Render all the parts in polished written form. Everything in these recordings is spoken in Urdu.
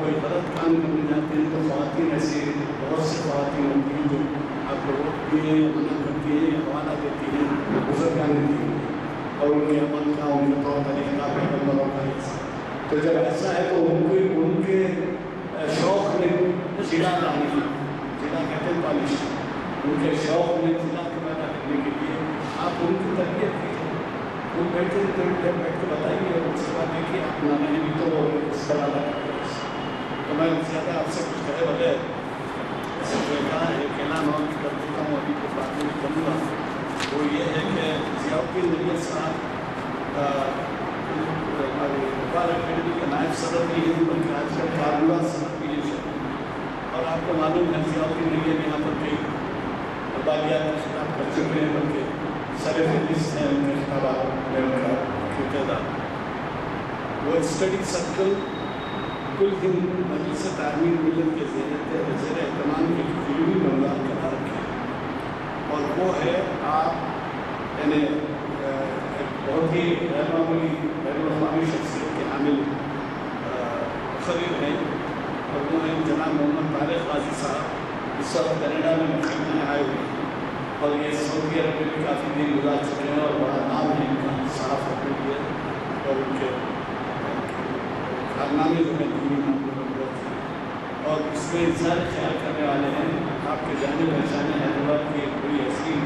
کوئی غلط کام کرنے جاتے ہیں تو خواتین ایسی بہت سی خواتین ہوتی ہیں جو آپ کو روکتی ہیں یا منع کرتی ہیں یا حوالہ دیتی ہیں بزرگان دیتی ہیں اور ان کے عمل کا ان کا طور طریقہ پیغمبروں کا حصہ. تو جب ایسا ہے تو ان کے شوق میں زنا لانے کی زنا کہتے ہیں پالش ان کے شوق میں زنا کے پیدا کرنے کے لیے آپ ان کی تربیت کی وہ بیٹھے بیٹھ کے بتائیے اور اس کے بعد دیکھیے آپ میں نے بھی تو اس طرح کرتے تو میں زیادہ آپ سے کچھ کہے بغیر کہا ہے کہ نام اور کر دیتا ہوں ابھی تو بات نہیں کروں گا. وہ یہ ہے کہ ضیاء الدین نیر صاحب ہمارے اقبال اکیڈمی کے نائب صدر بھی ہیں بلکہ آج کل فارمولہ صدر بھی ہیں اور آپ کو معلوم ہے ضیاء الدین نیر یہاں پر کئی بالیات کا خطاب کر چکے ہیں بلکہ سر فہرست ہیں ان کے خطابات میں ان کا تعداد. وہ اسٹڈی سرکل کل ہند مجلس تعمیر ملت کے زیر اہتمام ایک علمی بنگال قرار رکھے اور وہ ہے آپ یعنی بہت ہی غیر معمولی بین الاقوامی شخصیت کے حامل مقرر ہیں اور وہ ہیں جناب محمد طارق غازی صاحب. اس وقت کینیڈا میں مقیم میں آئے ہوئے ہیں اور یہ سعودی عرب میں بھی کافی دن گزار چکے ہیں اور بڑا نام ہے ان کا صاف اپنے لیے اور ان کے کارنامے جو ہیں دینی معاملات ہیں اور اس میں اظہار خیال کرنے والے ہیں. آپ کے جانے پہچانے حیدرآباد کی ایک بڑی حسین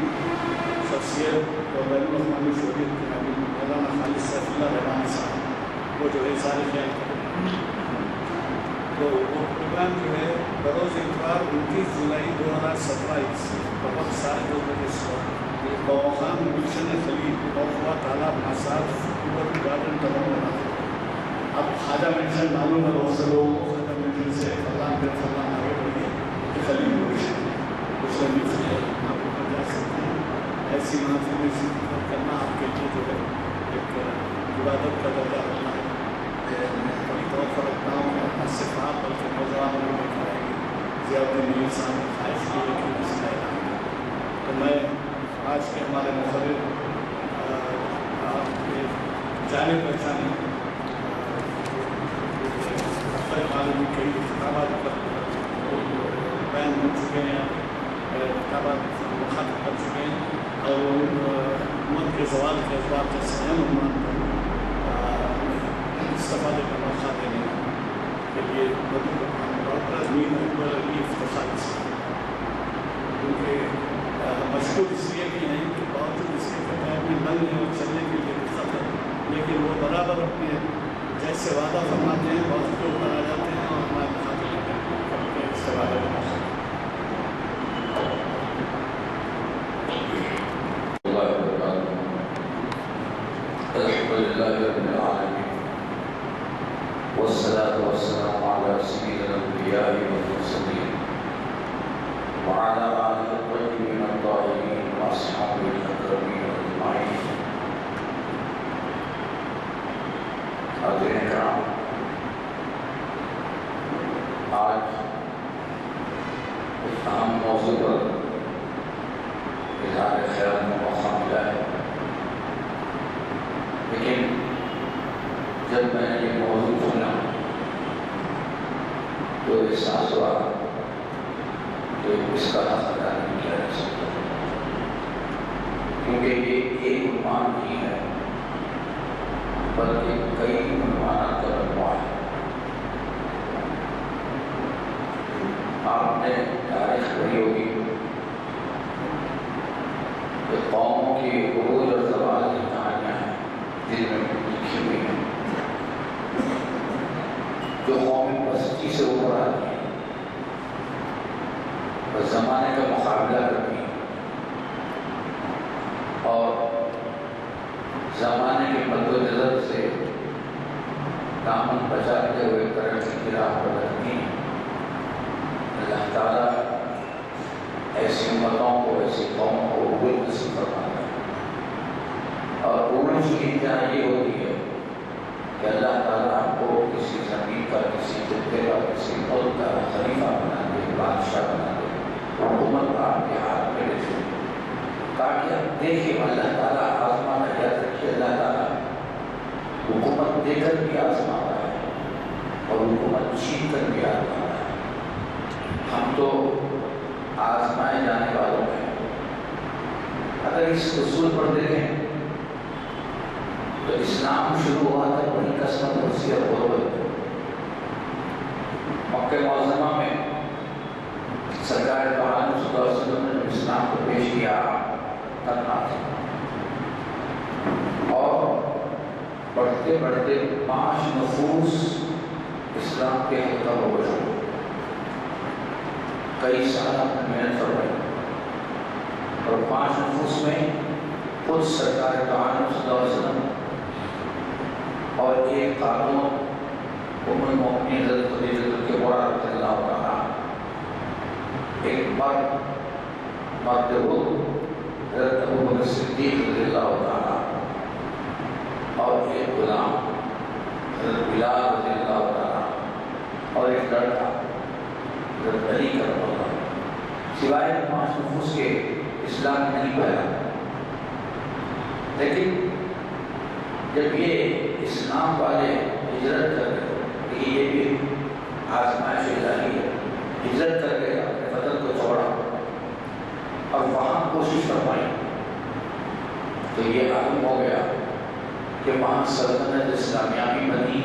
شخصیت اور بین الاقوامی شہریت کے حامل مولانا خالد سیف اللہ رحمانی صاحب وہ جو ہے اظہار خیال کریں. تو وہ پروگرام جو ہے بروز اتوار 29 جولائی 2017 بہت سارے 2 بجے صبح بمقام گلشن خلیل بخوا تالاب آساد اوپر گارڈن تمام بنا. اب خواجہ مینشن معلوم ہے بہت سے لوگوں کو خواجہ مینشن سے فلان پھر فلان آگے بڑھیے کہ خلیل گلشن گلشن سے آپ اوپر جا سکتے ہیں. ایسی محفل میں شرکت کرنا آپ کے لیے جو ہے ایک عبادت کا درجہ ہونا ہے. میں بڑی توقع رکھتا ہوں کہ اپنا صرف آپ بلکہ نوجوان لوگ میں کرائیں گے. ضیاء الدین نیر صاحب کی خواہش کی ہے کہ اس کا اعلان تو میں آج کے ہمارے مقرر آپ کے جانے پہچانے معلوم کئی کتابات پر بیان ہو چکے ہیں کتابات مخاطب کر چکے ہیں اور امت کے زوال کے اخبار کے سہم عنوان پر استفادے کا موقع دینے کے لیے ڈاکٹر امین اکبر علی افتخاری صاحب کیونکہ مشہور اس لیے بھی ہیں کہ باوجود اس کے پیر میں ننگ ہے اور چلنے کے لیے دقت ہے لیکن وہ برابر اپنے جیسے وعدہ فرماتے ہیں وقت کے اوپر آ جاتے ہیں اور ہمارے مخاطب کرتے ہیں استفادے کا موقع. والصلاة والسلام على سيد الأنبياء والمرسلين وعلى آله الطيبين الطاهرين وأصحابه الأكرمين أجمعين. حاضرین کرام، آج ایک اہم موضوع پر اظہار خیال میں موقع ملا ہے، لیکن جب میں نے یہ موضوع سنا تو احساس ہوا کہ اس کا حق ادا نہیں کیا جا سکتا، کیونکہ یہ ایک عنوان نہیں ہے بلکہ کئی عنوانات کا مجموعہ ہے. آپ نے تاریخ پڑھی ہوگی کہ قوموں کی عروج اور زوال کی کہانیاں ہیں جن میں لکھی ہوئی ہیں جو قومی پستی سے اوپر آتی ہیں اور زمانے کا مقابلہ کرتی ہیں اور زمانے کے مد نظر سے دامن بچاتے ہوئے ترقی کی راہ پر رکھتی ہیں. اللہ تعالیٰ ایسی امتوں کو ایسی قوموں کو عروج نصیب فرماتا ہے اور عروج کی انتہا یہ ہوتی ہے کہ اللہ تعالیٰ آپ کو کسی زمین کا کسی خطے کا کسی ملک کا خلیفہ بنا دے، بادشاہ بنا دے، حکومت آپ کے ہاتھ میں لے دے تاکہ آپ دیکھیں اللہ تعالیٰ آزمانا. یاد رکھیے اللہ تعالیٰ حکومت دے کر بھی آزماتا ہے اور حکومت چھین کر دیا ہے۔ ہم تو آزمائے جانے والوں ہیں۔ اگر اس اصول پر دیکھیں تو اسلام شروع ہوا تھا بڑی قسمت وسیعت غربت۔ مکہ معظمہ میں سرکار دو عالم صلی اللہ علیہ وسلم نے اسلام کو پیش کیا کرنا تھا، اور بڑھتے بڑھتے 5 نفوس اسلام کے حلقہ ہو گئے۔ کئی سال اپنے محنت فرمائی، اور 5 نفوس میں خود سرکار دو عالم صلی اللہ علیہ وسلم اور ایک خاتون ام المؤمنین حضرت خدیجہ الکبریٰ رضی اللہ عنہا، ایک مرد حضرت ابوبکر صدیق رضی اللہ عنہ، اور ایک غلام حضرت بلال رضی اللہ عنہ، اور ایک لڑکا حضرت علی کرم اللہ۔ سوائے 5 نفوس کے اسلام نہیں پھیلا، لیکن جب یہ اسلام والے ہجرت کر گئے، یہ بھی آزمائش الہی ہے، ہجرت کر گئے، اپنے وطن کو چھوڑا اور وہاں کوشش فرمائی، تو یہ معلوم ہو گیا کہ وہاں سلطنت اسلامیہ بھی بنی،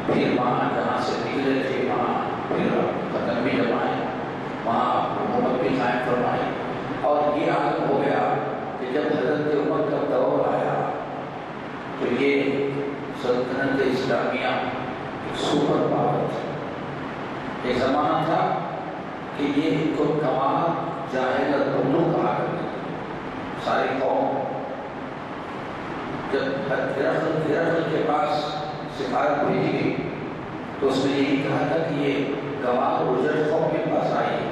پھر وہاں جہاں سے نکلے تھے وہاں پھر ختم بھی جمائے، وہاں حکومت بھی قائم فرمائی، اور یہ معلوم ہو گیا کہ جب حضرت عمر کا دور آیا تو یہ سلطنت اسلامیہ ایک سپر پاور تھی۔ ایک زمانہ تھا کہ یہ ان کو کمال جاہل الدولو کہا کرتے تھے، ساری قوم۔ جب ہرقل کے پاس سفارت بھیجی گئی تو اس نے یہی کہا تھا کہ یہ گواہ اجرت قوم کے پاس آئی ہے،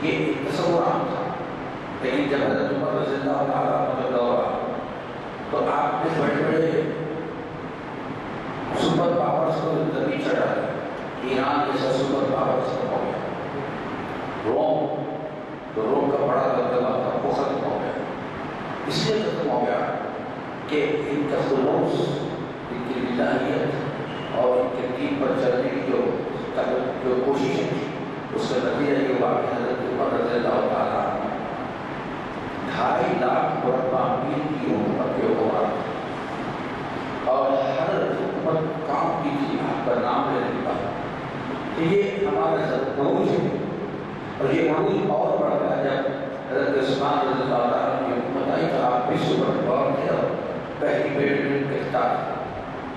یہ ایک تصور عام تھا۔ لیکن جب حضرت عمر رضی اللہ عنہ دورہ تو آپ نے بڑے بڑے سپر پاورز کو زمین چڑھا دیا۔ ایران جیسا سپر پاور ختم ہو گیا، روم تو روم کا بڑا دبدبہ تھا وہ ختم ہو گیا۔ اس لیے ختم ہو گیا کہ ان کا خلوص، ان کی الہیت اور ان کے دین پر چلنے کی جو کوششیں تھی، اس کا نتیجہ یہ ہوا کہ حضرت عمر رضی اللہ تعالیٰ 2.5 لاکھ مربع میل کی حکومت کے حکومت، اور ہر حکومت کام کی تھی آپ کا نام لینے کے بعد۔ تو یہ ہمارا عروج ہے، اور یہ عروج اور بڑھ گیا جب حضرت عثمان رضی اللہ تعالیٰ کی حکومت آئی تو آپ بھی سپر پاور تھے، اور پہلی بیٹی کے خطاب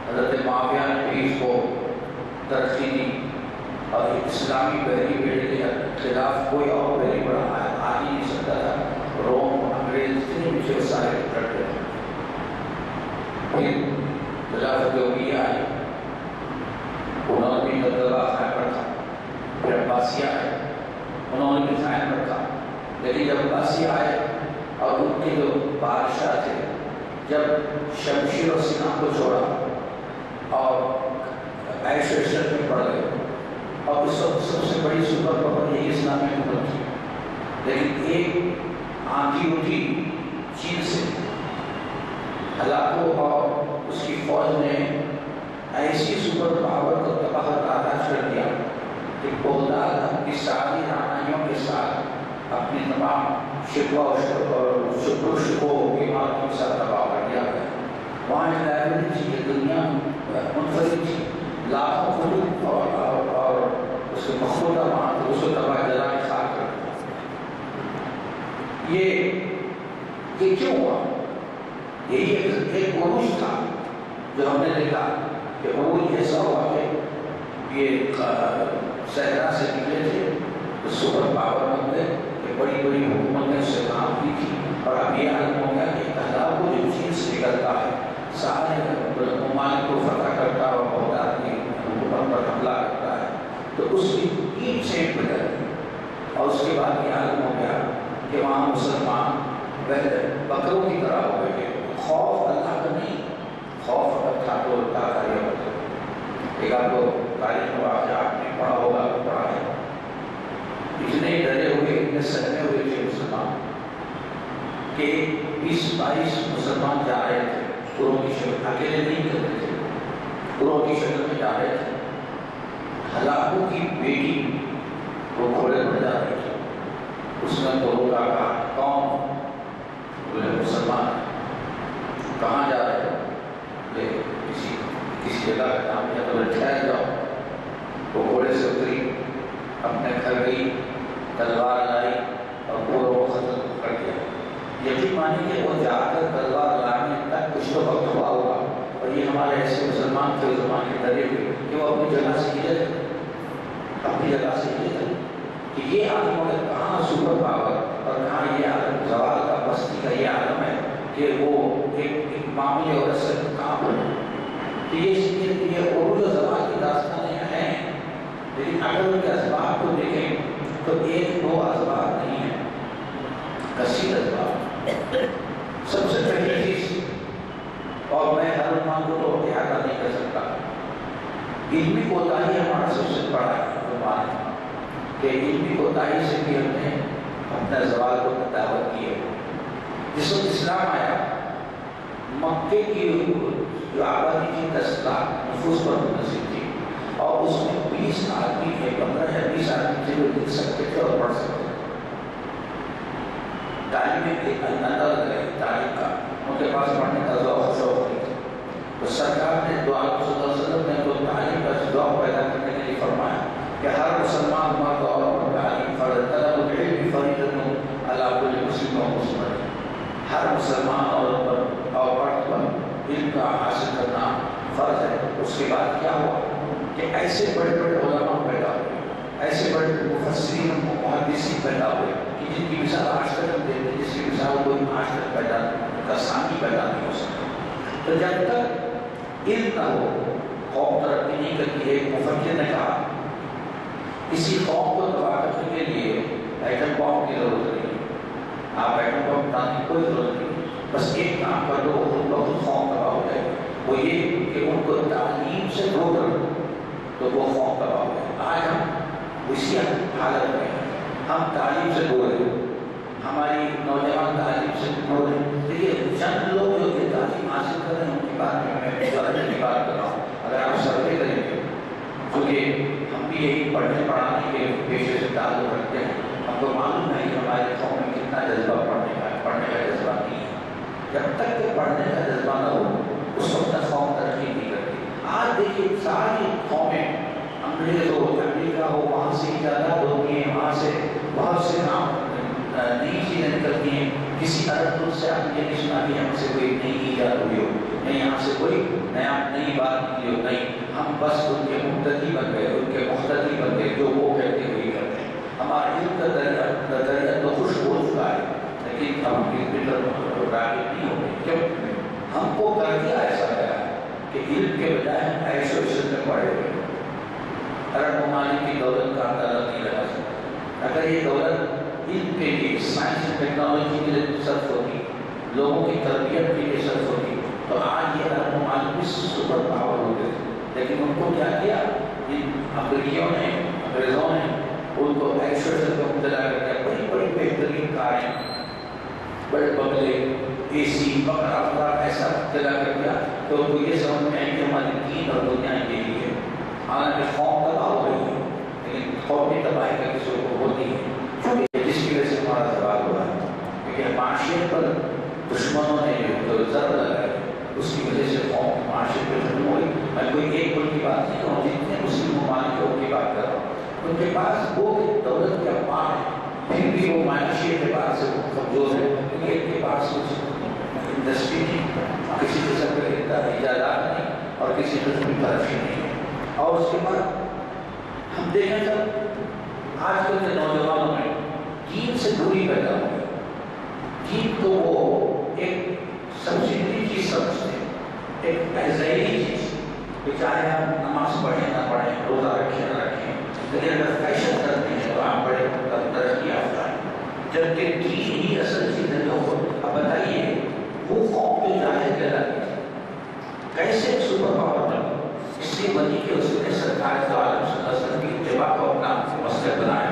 حضرت معاویہ نے بھی اس کو ترقی دی، اور اسلامی پہلی بیٹی کے خلاف کوئی اور پہلی بڑا آ ہی نہیں سکتا تھا۔ روم انگریز اتنے پیچھے سارے ڈٹ گئے۔ پھر خلافت عمویہ آئی، انہوں نے بھی دبدبہ قائم رکھا۔ پھر عباسیہ آئے، انہوں نے بھی قائم رکھا۔ لیکن جب عباسیہ آئے اور ان کے جو بادشاہ تھے، جب شمشیر و سنان کو چھوڑا اور عیش و عشرت میں پڑ گئے، اور اس وقت سب سے بڑی سپر پاور یہی اسلامی حکومت تھی۔ لیکن ایک آندھی اٹھی چین سے، ہلاکو اور اس کی فوج نے ایسی سپر پاور کو تباہ تاراج کر دیا کہ بغداد اپنی ساری رانائیوں کے ساتھ اپنی تمام شکوہ اور شکو عمارتوں کے ساتھ تباہ کر دیا گیا۔ وہاں ایک لائبریری تھی، یہ دنیا منفرد تھی، لاکھوں خلوق اور اس کے مخلوطہ وہاں تھے، اس کو تباہ جلا کے خاک کر دیا۔ یہ کیوں ہوا؟ یہی ایک عروج تھا جو ہم نے دیکھا کہ عروج ایسا ہوا کہ یہ صحرا سے نکلے تھے تو سپر پاور بن گئے، کہ بڑی بڑی حکومتیں اس سے کام کی تھی، اور اب یہ عالم ہو گیا کہ تہذاب کو جو چین سے نکلتا ہے سارے ممالک کو فتح کرتا ہے اور بغداد کی حکومت پر حملہ کرتا ہے، تو اس کی تین چین بدل گئی۔ اور اس کے بعد یہ عالم ہو گیا کہ وہاں مسلمان بکروں کی طرح ہو گئے، خوف اللہ کا نہیں، خوف اگر تھا تو اللہ کا یہ مطلب۔ ایک آپ کو تاریخ میں واقعہ آپ نے پڑھا ہوگا، پڑھا ہے، اتنے ڈرے ہوئے، اتنے سہمے ہوئے تھے مسلمان کہ 20-22 مسلمان جا رہے تھے گروہ کی شکل، اکیلے نہیں کرتے تھے، گروہ کی شکل میں جا رہے تھے، اس نے تو روکا، کہا کون؟ بولے مسلمان۔ کہاں جا رہے ہو؟ بولے کسی جگہ کا نام ہے۔ تو بولے ٹھہر جاؤ۔ وہ گھوڑے سے اتری، اپنے گھر گئی، تلوار لائی اور پورا وہ ختم کر دیا۔ یقین مانی کہ وہ جا کر تلوار لانے تک کچھ تو وقت ہوا ہوگا، اور یہ ہمارے ایسے مسلمان تھے زمان کے ڈرے ہوئے کہ وہ اپنی جگہ سے ہلے، اپنی جگہ سے ہلے کہ یہ عالم ہے کہاں سپر پاور اور کہاں یہ عالم زوال کا، بستی کا یہ عالم ہے کہ وہ ایک معمولی عورت سے کہاں پر ہے۔ تو یہ عروج و زوال کی داستانیں ہیں، لیکن اگر ان کے اسباب کو دیکھیں تو ایک دو اسباب نہیں ہیں، کثیر اسباب۔ سب سے پہلی چیز، اور میں ہر عنوان کو تو احاطہ نہیں کر سکتا، علمی کوتاہی ہمارا سب سے بڑا عنوان ہے کہ علمی کوتاہی سے بھی ہم نے اپنے زوال کو دعوت کی ہے۔ جس وقت اسلام آیا، مکے کی جو آبادی تھی 10 لاکھ نفوس پر منحصر تھی، اور اس میں 20 آدمی تھے، 15 یا 20 آدمی تھے جو لکھ سکتے تھے اور پڑھ سکتے تھے۔ تعلیم ایک انداز ہے تعلیم کا، ان کے پاس پڑھنے کا شوق نہیں تھا، تو سرکار نے دعا صلی اللہ علیہ وسلم نے تو تعلیم کا ذوق پیدا کرنے کے لیے فرمایا کہ ہر مسلمان مرد اور عورت تعلیم فرض، طلب العلم فریضۃ علی کل مسلم و مسلمہ، ہر مسلمان عورت اور مرد پر علم کا حاصل کرنا فرض ہے۔ اس کے بعد کیا ہوا کہ ایسے بڑے بڑے علماء پیدا ہوئے، ایسے بڑے مفسرین و محدثین پیدا ہوئے کہ جن کی مثال آج تک ہم دیتے ہیں، جس کی مثال کوئی آج تک پیدا کا ثانی پیدا نہیں ہو سکتا۔ تو جب تک علم نہ ہو قوم ترقی نہیں کرتی ہے۔ ایک مفکر نے کہا کسی قوم کو تباہ کرنے کے لیے ایٹم بم کی ضرورت نہیں ہے، آپ ایٹم بم بنانے کی کوئی ضرورت نہیں، بس ایک کام کر دو بہت قوم تباہ ہو جائے، وہ یہ کہ ان کو تعلیم سے دھو کر تو وہ قوم تباہ ہو جائے۔ آج ہم اسی حالت میں ہیں، ہم تعلیم سے دور ہیں، ہماری نوجوان تعلیم سے دور ہیں۔ دیکھیے چند لوگ جو کہ تعلیم حاصل کر رہے ہیں ان کی بات میں ضرورت کی بات کر رہا ہوں۔ اگر آپ سروے کریں گے، کیونکہ ہم بھی یہی پڑھنے پڑھانے کے پیشے سے تعلق رکھتے ہیں، ہم کو معلوم ہے کہ ہمارے قوم میں کتنا جذبہ پڑھنے کا جذبہ نہیں ہے۔ جب تک کہ پڑھنے کا جذبہ نہ ہو اس وقت تک قوم ترقی نہیں کرتی۔ آج دیکھیے ساری قومیں، انگریز ہو، امریکہ ہو، وہاں سے ایجادات ہوتی ہیں، وہاں سے بہت سے نام نئی چیزیں نکلتی ہیں۔ کسی عرب ملک سے آپ نے یہ نہیں سنا کہ ہم سے کوئی نئی ایجاد ہوئی ہو، نہیں یہاں سے کوئی نئی بات نکلی ہو، نہیں، ہم بس ان کے مقتدی بن گئے، ان کے مقتدی بن گئے، جو وہ کہتے ہیں وہی کرتے ہیں۔ ہمارا علم کا درجہ تو خوش ہو چکا ہے، لیکن اب ہم علم کی طرف راغب نہیں ہو گئے۔ کیوں؟ ہم کو کر دیا ایسا گیا ہے کہ علم کے بجائے ہم عیش و عشرت میں پڑے ہوئے ہیں۔ عرب ممالک کی دولت کا اندازہ نہیں لگا سکتا۔ اگر یہ دولت علم کے لیے، سائنس اور ٹیکنالوجی کے لیے صرف ہوتی، لوگوں کی تربیت کے لیے صرف ہوتی، تو آج یہ عرب ممالک بھی سپر پاور ہو گئے۔ لیکن ان کو کیا کیا؟ ان امریکیوں نے، انگریزوں نے ان کو عیش و عشرت میں مبتلا کر دیا۔ بڑی بڑی بہترین کاریں، بڑے بنگلے، اے سی وغیرہ ایسا مبتلا کر دیا کہ ان کو یہ سمجھ میں آئی کہ ہماری دین اور دنیا یہی ہے۔ حالانکہ قوم تباہ ہو رہی ہے، لیکن قومی تباہی کا کسی کو ہوتی ہے جس کی وجہ سے ہمارا زوال ہوا ہے، کیونکہ معاشیت پر دشمنوں نے جو زر لگائی اس کی وجہ سے قوم معاشیت پہ ختم ہوئی۔ میں کوئی ایک ملک کی بات نہیں کروں، جتنے مسلم ممالک کی بات کر رہا ہوں، ان کے پاس وہ دولت کے اخبار ہے، پھر بھی وہ معاشی اعتبار سے کمزور ہے، کیونکہ ان کے پاس کچھ انڈسٹری نہیں، کسی قسم کا ایجادات نہیں اور کسی قسم کی ترقی نہیں ہے۔ اور اس کے بعد ہم دیکھیں جب آج کل کے نوجوانوں میں دین سے دوری پیدا ہو گئی، دین کو وہ ایک سبسڈری چیز سمجھتے ہیں، ایک ظاہری چیز کہ چاہے آپ نماز پڑھیں نہ پڑھیں، روزہ رکھیں نہ رکھیں، لیکن اگر فیشن کرتے ہیں تو آپ بڑے ترقی یافتہ ہیں، جبکہ دین ہی اصل چیز ہے۔ اب بتائیے وہ قوم جو جاہل کہلاتی تھی کیسے سپر پاور بنی؟ اس لیے بنی کہ اس نے سرکار دو عالم صلی اللہ علیہ وسلم کی اتباع کو اپنا مسلک بنایا،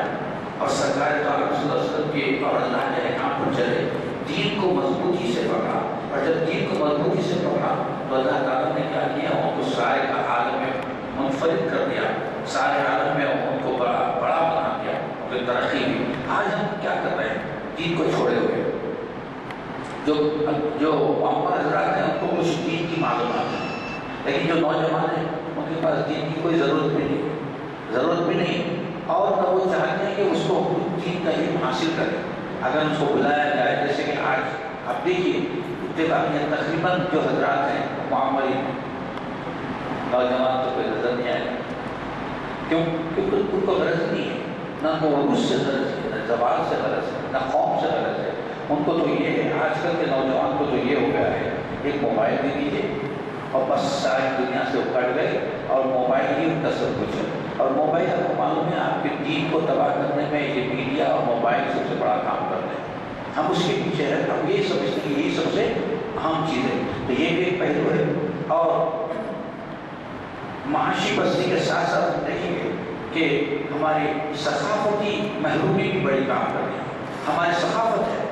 اور سرکار دو عالم صلی اللہ علیہ وسلم کے اور اللہ کے احکام پر چلے، دین کو مضبوطی سے پکڑا، اور جب دین کو مضبوطی سے پکڑا تو اللہ تعالیٰ نے کیا کیا؟ ان کو سارے کا عالم میں منفرد کر دیا، سارے عالم میں ان کو بڑا بنا دیا، ان کی ترقی ہوئی۔ آج ہم کیا کر رہے ہیں؟ جو معمر حضرات ہیں ان کو کچھ دین کی معلومات ہے، لیکن جو نوجوان ہیں ان کے پاس دین کی کوئی ضرورت بھی نہیں، اور نہ وہ چاہتے ہیں کہ اس کو دین کا علم حاصل کرے۔ اگر اس کو بلایا جائے، جیسے کہ آج آپ دیکھیے اتفاقیاں تقریباً جو حضرات ہیں معمرین ہیں، نوجوان تو کوئی نظر نہیں آئے گا، کیونکہ ان کو غرض نہیں ہے، نہ کو عروج سے غرض ہے، نہ زبان سے غرض ہے، نہ قوم سے غرض ہے۔ ان کو تو یہ ہے، آج کل کے نوجوان کو تو یہ ہو گیا ہے، ایک موبائل دے دیجیے اور بس ساری دنیا سے اکھڑ گئے، اور موبائل ہی ان کا سب کچھ ہے۔ اور موبائل آپ کو معلوم ہے آپ کے دین کو تباہ کرنے میں یہ میڈیا اور موبائل سب سے بڑا کام کرتے ہیں۔ ہم اس کے پیچھے ہیں، ہم یہ سمجھتے ہیں کہ یہی سب سے اہم چیز ہے، تو یہ بھی ایک پہلو ہے۔ اور معاشی بستی کے ساتھ ساتھ ہم دیکھیں گے کہ ہماری ثقافتی محرومی بھی بڑی کام کر رہی ہے۔ ہماری ثقافت ہے،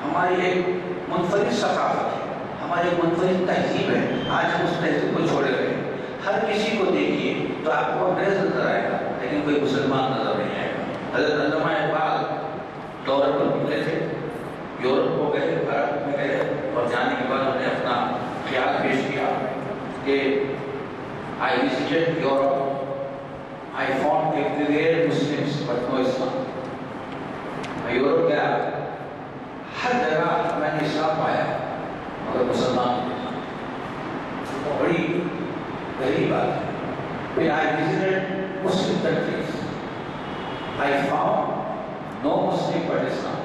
ہماری ایک منفرد ثقافت ہے، ہماری ایک منفرد تہذیب ہے، آج ہم اس تہذیب کو چھوڑے ہوئے ہیں۔ ہر کسی کو دیکھیے تو آپ کو انگریز نظر آئے گا، لیکن کوئی مسلمان نظر نہیں آئے گا۔ حضرت علامہ اقبال دورہ پر نکلے تھے، یورپ کو گئے، عرب میں گئے، اور جانے کے بعد انہوں نے اپنا خیال پیش کیا کہ I visited Europe, I found everywhere Muslims but no Islam۔ میں یورپ گیا، ہر جگہ میں نے اسلام پایا مگر مسلمان نہیں، بڑی گہری بات ہے۔ پھر I visited Muslim countries, I found no Muslim but Islam۔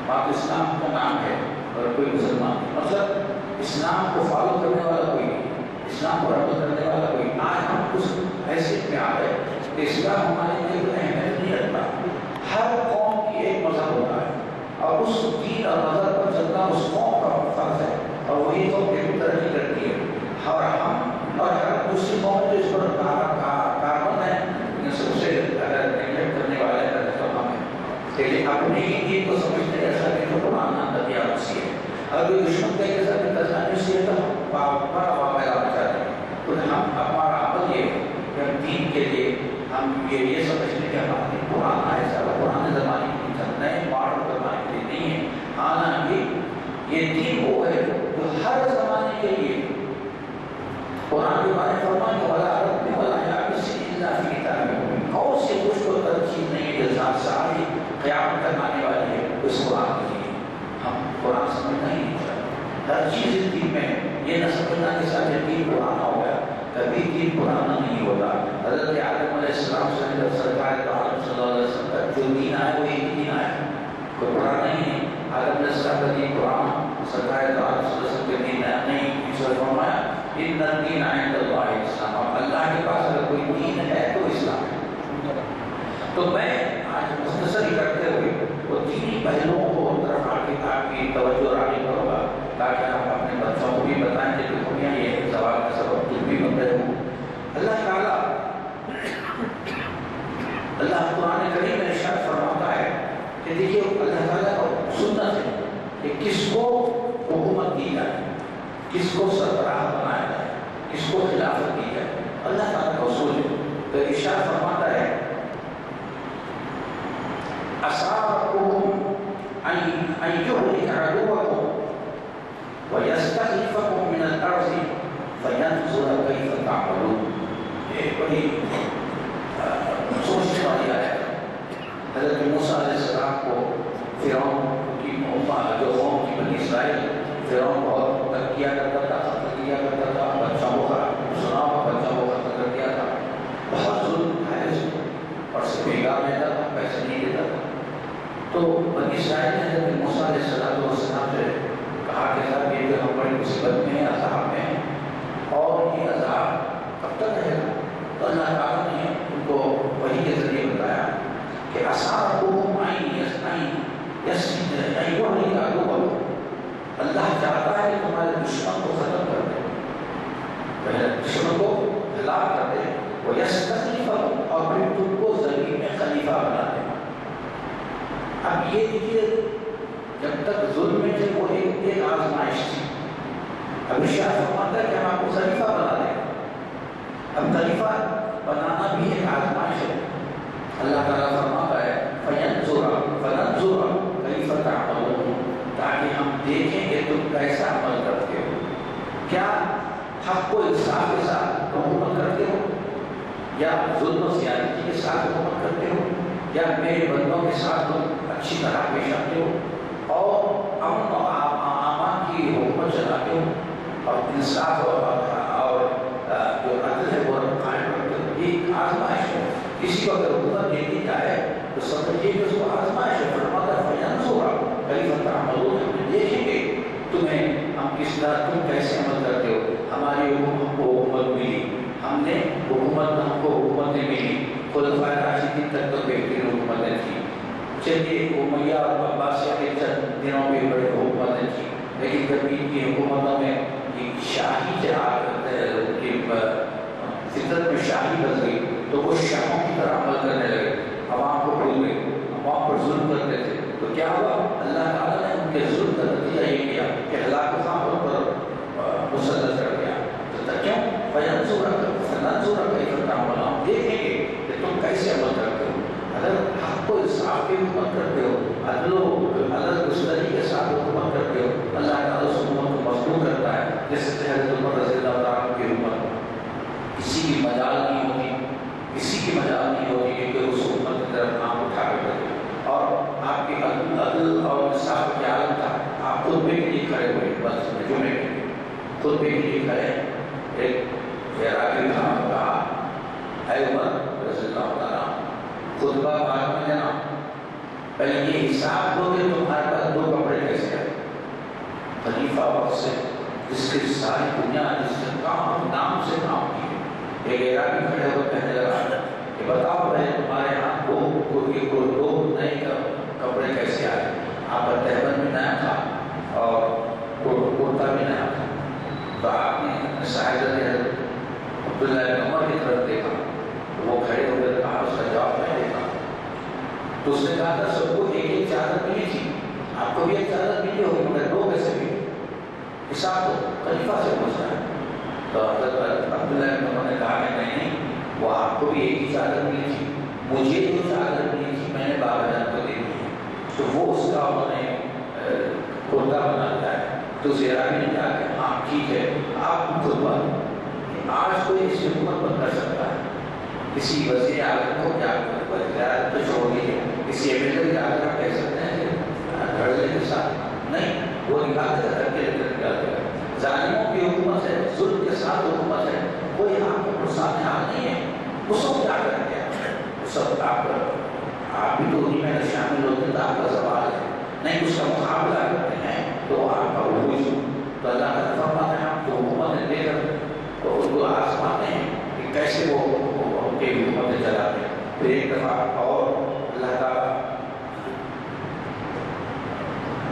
Pakistan کا نام ہے اور کوئی مسلمان نہیں، مطلب اسلام کو فالو کرنے والا کوئی نہیں، اسلام کو رد کرنے والا کوئی۔ آج ہم اس حیثیت میں آ گئے کہ اسلام ہمارے لیے کوئی اہمیت نہیں رکھتا۔ ہر قوم کی ایک مذہب ہوتا ہے، اور اس دین اور مذہب پر چلنا اس قوم کا فرض ہے، اور وہی قوم کی ترقی کرتی ہے۔ اور ہم اور ہر دوسری قوم جو اس پر کاربن ہے، ان سب سے اگر نیگلیکٹ کرنے والے ہیں ہم ہیں، لیکن اپنے ہی دین کو سمجھتے ہیں ایسا کہ جو قرآن نبی اسی ہے۔ اگر کوئی دشمن کے ساتھ تجانی سی ہے تو ہم بڑا واقعہ چاہتے ہیں، تو ہم ہمارا عمل یہ ہے کہ ہم دین کے لیے ہم یہ سمجھتے ہیں کہ ہمارا دین پرانا ہے، سارا پرانے زمانے کے لیے نئے ماڈرن زمانے کے لیے نہیں ہے۔ حالانکہ یہ دین وہ ہے جو ہر زمانے کے لیے قرآن کے بارے میں فرمایا کہ ولا رب ولا یابس الا فی کتاب مبین۔ کون سی کچھ کو ترجیح نہیں ہے جو ساری قیامت تک آنے والی ہے اس قرآن کے لیے۔ ہم قرآن سمجھنا ہی نہیں چاہتے، ہر چیز اس دین میں یہ نہ سمجھنا کہ سارے دین پرانا ہو گیا، کبھی دین پرانا نہیں ہوتا۔ حضرت آدم علیہ السلام سے سرکار دو عالم صلی اللہ علیہ وسلم کا جو دین آیا وہ ایک دین آیا، کوئی پرانا نہیں ہے۔ آدم علیہ السلام کا دین پرانا، سرکار دو عالم صلی اللہ علیہ وسلم کا دین نیا نہیں۔ اس نے فرمایا ان الدین عند اللہ الاسلام، اور اللہ کے پاس اگر کوئی دین ہے تو اسلام ہے۔ تو میں آج مختصر کرتے ہوئے وہ دینی پہلوؤں کو طرف آپ کی توجہ راغب کروں گا، تاکہ آپ اپنے بچوں کو بھی بتائیں کہ دنیا یہ سوال کا سبب تم بھی بن رہے ہو۔ اللہ تعالیٰ اللہ قرآن کریم میں ارشاد فرماتا ہے کہ دیکھیے اللہ تعالیٰ کا سنت ہے کہ کس کو حکومت دی جائے، کس کو سربراہ بنایا جائے، کس کو خلافت دی جائے، اللہ تعالیٰ کا اصول ہے۔ تو ارشاد فرماتا ہے أَصَابَكُمْ أَنْ يُهْلِكَ عَدُوَّكُمْ وَيَسْتَخْلِفَكُمْ مِنَ الْأَرْضِ فَيَنْظُرَ كَيْفَ تَعْمَلُونَ۔ یہ بڑی سوچنے والی آیت ہے۔ حضرت موسیٰ علیہ السلام کو فرعون کی جو قوم کی بنی اسرائیل، فرعون بہت تنگ کیا کرتا تھا، قتل کیا کرتا تھا، بچوں کو سنا بچوں کو قتل کر دیا تھا، بہت ظلم ہے اس میں، اور سے بیگار رہتا تھا، پیسے نہیں دیتا تھا۔ تو بنی اسرائیل نے حضرت موسیٰ علیہ السلام سے کہا کہ صاحب یہ جو ہم بڑی مصیبت میں ہیں، عذاب میں ہیں، اور یہ عذاب کب تک رہے گا؟ تو اللہ تعالیٰ نے ان کو وحی کے ذریعے بتایا کہ أَصَابَكُمْ أَن يُهْلِكَ عَدُوَّكُمْ، اللہ چاہتا ہے کہ تمہارے دشمن کو ختم کر دے، پہلے دشمن کو ہلاک کر دے، وَيَسْتَخْلِفَكُمْ، اور پھر تم کو زمین میں خلیفہ بنا دے۔ اب یہ دیکھیے جب تک ظلم میں تھے وہ ایک آزمائش تھی، اب ارشاد فرماتا ہے کہ ہم آپ کو خلیفہ بنا دیں۔ اب خلیفہ بنانا بھی ایک آزمائش ہے۔ اللہ تعالیٰ فرماتا ہے فَيَنْظُرَ كَيْفَ تَعْمَلُونَ، تاکہ ہم دیکھیں کہ تم حق و انصاف کے ساتھ حکومت کرتے ہو یا ظلم و زیادتی کے ساتھ حکومت کرتے ہو یا میرے بندوں کے ساتھ تم اچھی طرح پیش آتے ہو اور امن و امان کی حکومت چلاتے ہو اور انصاف اور جو عدل ہے وہ قائم کرتے ہو. یہ آزمائش ہے. کسی کو اگر حکومت دے دی جائے تو سمجھیے کہ اس کو آزمائش ہے. فرماتا ہے فینظر کیف تعملون, ہم دیکھیں گے تمہیں ہم کس طرح تم کیسے عمل کرتے ہو. ہماری حکومت کو حکومت ملی, ہم نے ہم کو حکومتیں ملی, خلفائے راشدین تک تو بہترین حکومتیں تھیں. چلیے امیہ اور عباسیہ کے چند دنوں میں بڑے حکومتیں تھیں, لیکن جب ان کی حکومتوں میں شاہی کی فطرت میں شاہی بس گئی تو وہ شاہوں کی طرح عمل کرنے لگے, عوام کو بھول گئے, عوام پر ظلم کرتے تھے. تو کیا ہوا؟ اللہ تعالیٰ نے ان کے ظلم کا نتیجہ یہ کیا کہ ہلاک خاموں پر مسلط کر دیا. تو کیوں؟ فینظر کیف تعملون, ہم دیکھیں گے کہ تم کیسے عمل کرتے ہو. اگر حق کو انصاف کی حکومت کرتے ہو, عدل گستری کے ساتھ حکومت کرتے ہو, اللہ تعالیٰ اس حکومت کو مضبوط کرتا ہے. جیسے حضرت عمر رضی اللہ تعالیٰ کی حکومت کسی کی مجال نہیں ہوتی کہ اس حکومت کی طرف آپ اٹھا کر کرے. اور آپ کے عدل اور انصاف کا عالم تھا, آپ خطبے کے لیے کھڑے ہوئے, بس جمعے کے خطبے کے لیے کھڑے. ایک عراقی تھا, کہا اے عمر رضی اللہ تعالیٰ خطبہ بعد میں دینا, پہلے یہ حساب دو کہ تمہارے پاس 2 کپڑے کیسے آئے. خلیفہ وقت سے جس کی ساری دنیا جس نے کام نام سے کام کیے, ایک عراقی کھڑے ہوئے کہنے لگا کہ بتاؤ بھائی تمہارے یہاں 2 نئے کپڑے کیسے آئے. آپ کا تہبند بھی نیا تھا اور کرتا بھی نیا تھا. تو آپ نے صاحب عبداللہ بن عمر کی طرف دیکھا, وہ کھڑے ہوئے کہا, اس کا جواب میں دیکھا تو اس نے کہا تھا سب کو ایک چادر ملی تھی, آپ کو بھی ایک چادر ملی ہوگی, مگر 2 کیسے ملی. حساب تو خلیفہ سے پوچھنا ہے. تو حضرت عبداللہ بن عمر نے کہا کہ نہیں, وہ آپ کو بھی ایک ہی چادر ملی تھی, مجھے جو چادر ملی تھی میں نے بابا جان کو دے دی ہے. تو وہ اس کا انہوں نے کرتا بنا دیا ہے. تو زیرابی نے کہا کہ ہاں ٹھیک ہے, آپ خود بات آج کوئی اس حکومت پر کر سکتا ہے. کسی وزیر اعظم کو کیا وزیر تو چھوڑ دیجیے, کسی ایم ایل اے کے آگے آپ کہہ سکتے ہیں کہ دھڑلے کے ساتھ نہیں, وہ نکال دے گا, نکال دے گا. ظالموں کی حکومت ہے, ظلم کے ساتھ حکومت ہے, کوئی آپ کو سامنے حال نہیں ہے. اس کو کیا کریں گے, اس سب آپ بھی تو انہیں میں شامل ہوتے ہیں, تو آپ کا سوال ہے نہیں, اس کا مقابلہ کرتے ہیں تو آپ کا عروج. تو اللہ کا فرماتا ہے آپ کو حکومتیں دے کر تو ان کو آزماتے ہیں کہ کیسے وہ ان کی حکومتیں چلاتے ہیں. پھر ایک دفعہ اور اللہ تعالیٰ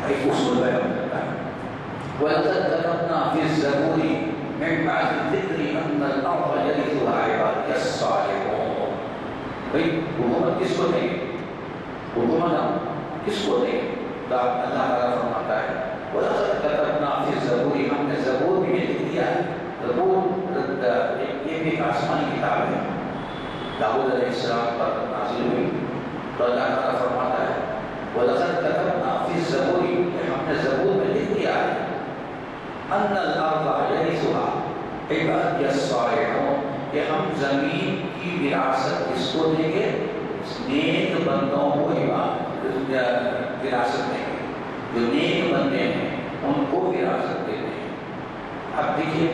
ایک اصول بیان کرتا ہے, وَلَقَدْ كَتَبْنَا فِي الزَّبُورِ مِن بَعْدِ الذِّكْرِ أَنَّ الْأَرْضَ يَرِثُهَا عِبَادِيَ الصَّالِحُونَ. بھئی حکومت کس کو دیں گے, حکومت ہم کس کو دیں گے. تو اللہ تعالیٰ فرماتا ہے وَلَقَدْ كَتَبْنَا فِي الزَّبُورِ, ہم نے زبور بھی لکھ دیا ہے. زبور یہ بھی ایک آسمانی کتاب ہے, داؤد علیہ السلام پر نازل ہوئی. تو اللہ تعالیٰ فرماتا ہے وَلَقَدْ كَتَبْنَا فِي الزَّبُورِ, ہم نے زبور میں لکھ دیا ہے أَنَّ الْأَرْضَ يَرِثُهَا عِبَادِيَ الصَّالِحُونَ, کہ ہم زمین کی وراثت کس کو دیں گے, نیک بندوں کو وراثت دیں گے. جو نیک بندے ہیں ان کو وراثت دیتے ہیں. اب دیکھیے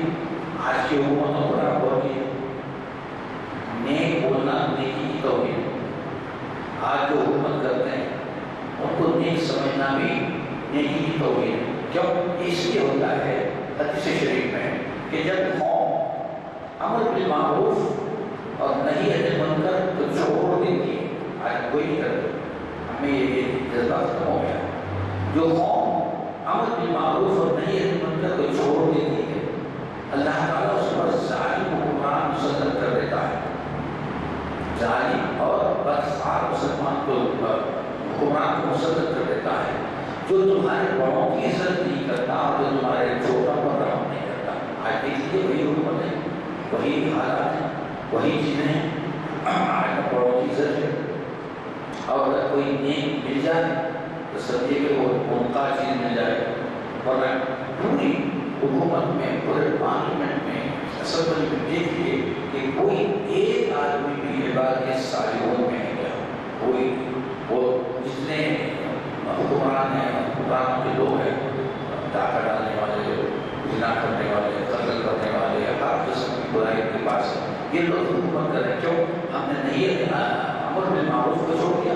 آج کی حکومتوں پر آپ بولیے, نیک بولنا نیکی کی توہین. آج جو حکومت کرتے ہیں ان کو نیک سمجھنا بھی نیکی کی توہین. کیوں؟ اس لیے ہوتا ہے حدیث شریف میں کہ جب قوم امر بالمعروف اور نہی عن المنکر تو چھوڑ دیتی ہے, آج کوئی نہیں کرتا, ہمیں یہ جذبہ ختم ہو گیا. جو قوم امر بالمعروف اور نہی عن المنکر کو چھوڑ دیتی ہے, اللہ تعالیٰ اس پر ظالم حکمران مسلط کر دیتا ہے. ظالم اور بدخوار مسلمان کو حکمران کو مسلط کر دیتا ہے, جو تمہارے بڑوں کی عزت نہیں کرتا اور جو تمہارے چھوٹوں پر رحم نہیں کرتا. آج دیکھیے وہی حکومت ہے, وہی حالات ہیں, وہی چیزیں ہیں. آج بڑوں کی عزت ہے, اور اگر کوئی نیک مل جائے تو سمجھے کہ وہ ان کا چیز مل جائے. اور پوری حکومت میں, پورے پارلیمنٹ میں تصور دیکھیے کہ کوئی ایک آدمی بھی عبادت صالحوں میں ہے کیا؟ کوئی وہ جتنے حکمران کے لوگ ہیں، ڈاکہ ڈالنے والے، زنا کرنے والے، قتل کرنے والے، ہر قسم کی برائی کے پاس ہے، یہ لوگ حکومت کریں کیوں؟ ہم نے نہیں امر بالمعروف کو چھوڑ دیا،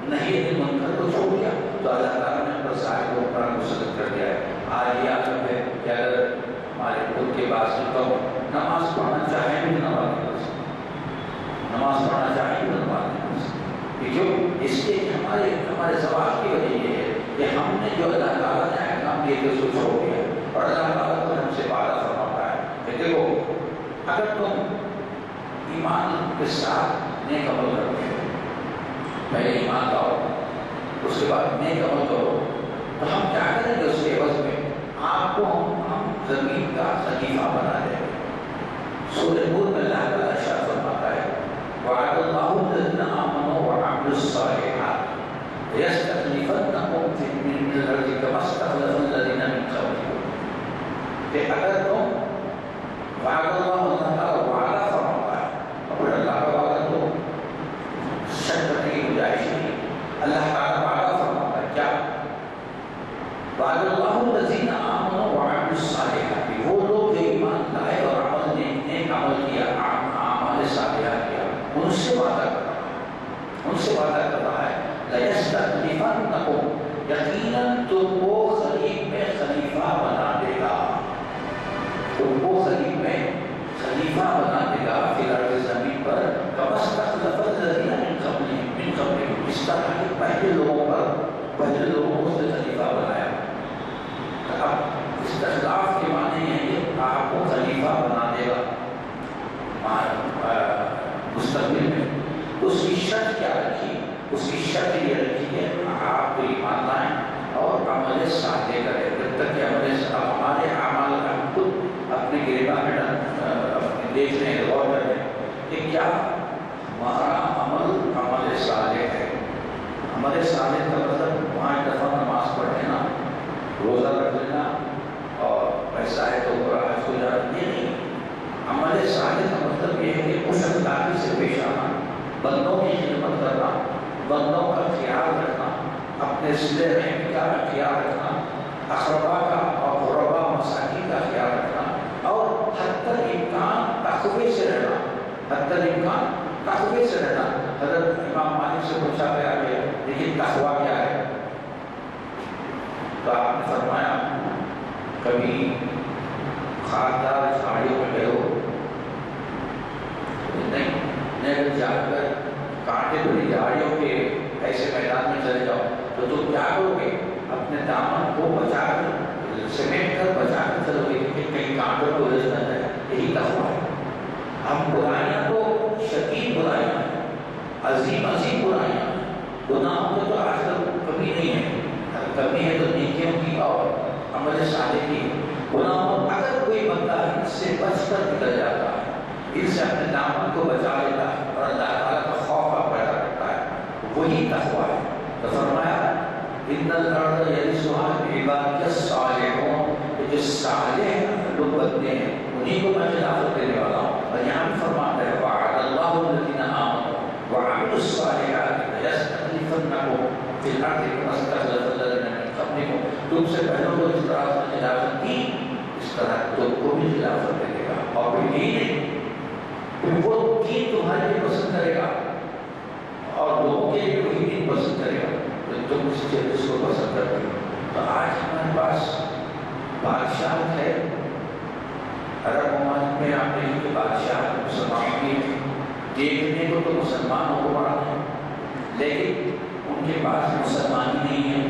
نہیں منکر کو چھوڑ دیا، تو اللہ تعالیٰ نے پر صاحب کو پر مسلط کر دیا ہے۔ آج یہ عالم ہے کہ اگر ہمارے خود کے پاس تو نماز پڑھنا چاہیں بھی نماز نہیں پڑھ سکتے، نماز پڑھنا چاہیں بھی نماز نہیں پڑھ سکتے، کیوں؟ اس لیے کہ ہمارے زوال کی وجہ یہ ہے کہ ہم نے جو اللہ تعالیٰ نے احکام دیے تھے اس کو چھوڑ دیا، اور اللہ تعالیٰ تو ہم سے وعدہ فرماتا ہے کہ دیکھو اگر تم ایمان کے ساتھ نیک عمل کرتے ہو، پہلے ایمان لاؤ اس کے بعد نیک عمل کرو، تو ہم کیا کریں گے اس کے عوض میں؟ آپ کو ہم زمین کا خلیفہ بنا دیں گے۔ سورہ نور میں اللہ تعالیٰ ارشاد فرماتا ہے وَعَدَ اللَّهُ الَّذِينَ آمَنُوا وَعَمِلُوا الصَّالِحَاتِ لَيَسْتَخْلِفَنَّهُمْ فِي الْأَرْضِ كَمَا اسْتَخْلَفَ الَّذِينَ مِن قَبْلِهِمْ، کہ اگر تم وعد اللہ تعالیٰ وعدہ فرماتا ہے، اور اللہ کا وعدہ تو شک کرنے کی گنجائش نہیں، اللہ تعالیٰ وعدہ فرماتا ہے کیا؟ وعد اللہ الذین آمنوا وعملوا الصالحات، وہ لوگ جو ایمان لائے اور عمل نیک عمل کیا، اعمال صالحہ کیا، ان سے وعدہ کر رہا ہے، ان سے وعدہ کر رہا ہے لَيَسْتَخْلِفَنَّكُمْ، یقیناً تم کو خلیف میں خلیفہ بنا دے گا، تم کو خلیف میں خلیفہ بنا دے گا فی الارض زمین پر، کما استخلف الذین من قبلہم، اس طرح کے پہلے لوگوں کو اس نے خلیفہ بنایا۔ اب استخلاف کے معنی ہے کہ آپ کو خلیفہ بنا دے گا مستقبل میں۔ اس کی شرط کیا رکھی؟ اس کی شرط یہ رکھی کہ آپ کو ایمان لائیں اور عمل صالح کریں، جب تک کہ ہمارے اعمال کا خود اپنے گریباں میں دیکھ رہے ہیں، غور کر رہے ہیں کہ کیا ہمارا عمل صالح ہے۔ عمل صالح کا مطلب وہاں ایک دفعہ نماز پڑھ لینا، روزہ رکھ لینا اور پیسہ ہے تو حج کو جانا، یہ نہیں۔ عمل صالح کا مطلب یہ ہے کہ اس اخلاقی سے پیش آنا، بندوں کی خدمت کرنا، بندوں کا خیال رکھنا، اپنے صلہ رحم کا خیال رکھنا، اقربا کا اور غربا مساکین کا خیال رکھنا، اور حتی الامکان تقوی سے رہنا، حتی الامکان تقوی سے رہنا۔ حضرت امام مالک سے پوچھا گیا کہ لیکن تقوی کیا ہے؟ تو آپ نے فرمایا کبھی خاردار جھاڑیوں میں گئے ہو؟ نہیں، جا کر کانٹے بھری جھاڑیوں کے ایسے میدان میں چلے جاؤ تو تم کیا کرو گے؟ اپنے دامن کو بچا کر سمیٹ کر بچا کر چلو گے کہ کہیں کانٹوں کو الجھ نہ جائے، یہی تقویٰ ہے۔ ہم برائیاں تو شدید برائیاں ہیں، عظیم برائیاں ہیں، گناہوں میں تو آج تک کمی نہیں ہے، کمی ہے تو نیکیوں کی اور عمل صالح کی۔ گناہوں اگر کوئی بندہ ان سے بچ کر نکل جاتا ہے، ان سے اپنے دامن کو بچا لیتا ہے اور اللہ تعالیٰ کا خوف پیدا کرتا ہے، وہی تقویٰ ہے۔ تو فرمایا ان الارض یرثها عبادی الصالحون، جو صالح لوگ بنتے ہیں انہیں کو میں خلافت دینے والا ہوں۔ اور یہاں بھی فرماتا ہے وعد اللہ الذین آمنوا وعملوا الصالحات لیستخلفنہم فی الارض کما استخلف الذین من قبلکم، تم سے پہلوں کو جس طرح سے خلافت دی اس طرح تم کو بھی خلافت دے گا، اور پھر یہی نہیں، پھر وہ دین تمہارے لیے پسند کرے گا اور لوگوں کے لیے وہی دین پسند کرے گا تو تم اس چیز کو پسند کرتے ہو۔ تو آج ہمارے پاس بادشاہ ہے، عرب ممالک میں آپ دیکھیں کہ بادشاہ مسلمانوں کی دیکھنے کو تو مسلمانوں کو بڑا ہے، لیکن ان کے پاس مسلمان ہی نہیں ہے،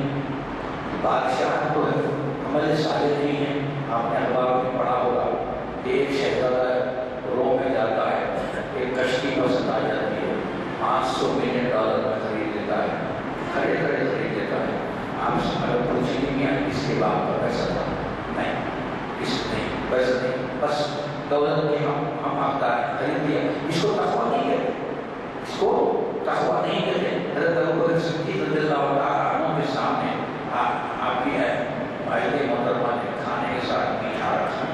بادشاہ تو عمل صالح نہیں ہے۔ آپ نے اخبار میں پڑھا ہوگا کہ ایک شہزادہ روم میں جاتا ہے، ایک کشتی پسند آ جاتی ہے، $500 ملین میں خرید لیتا ہے، کھڑے خرید لیتا ہے۔ آپ سے اگر پوچھیں گے میاں کس کے باپ کا پیسہ تھا؟ نہیں، اس نہیں، پیسہ نہیں، بس دولت کے ہم حقدار ہیں، خرید لیا۔ اس کو تقویٰ نہیں کہتے، اس کو تقویٰ نہیں کہتے۔ حضرت ابوبکر صدیق رضی اللہ تعالیٰ عنہ کے سامنے آپ کی ہے والد محترمہ نے کھانے کے ساتھ میٹھا رکھا،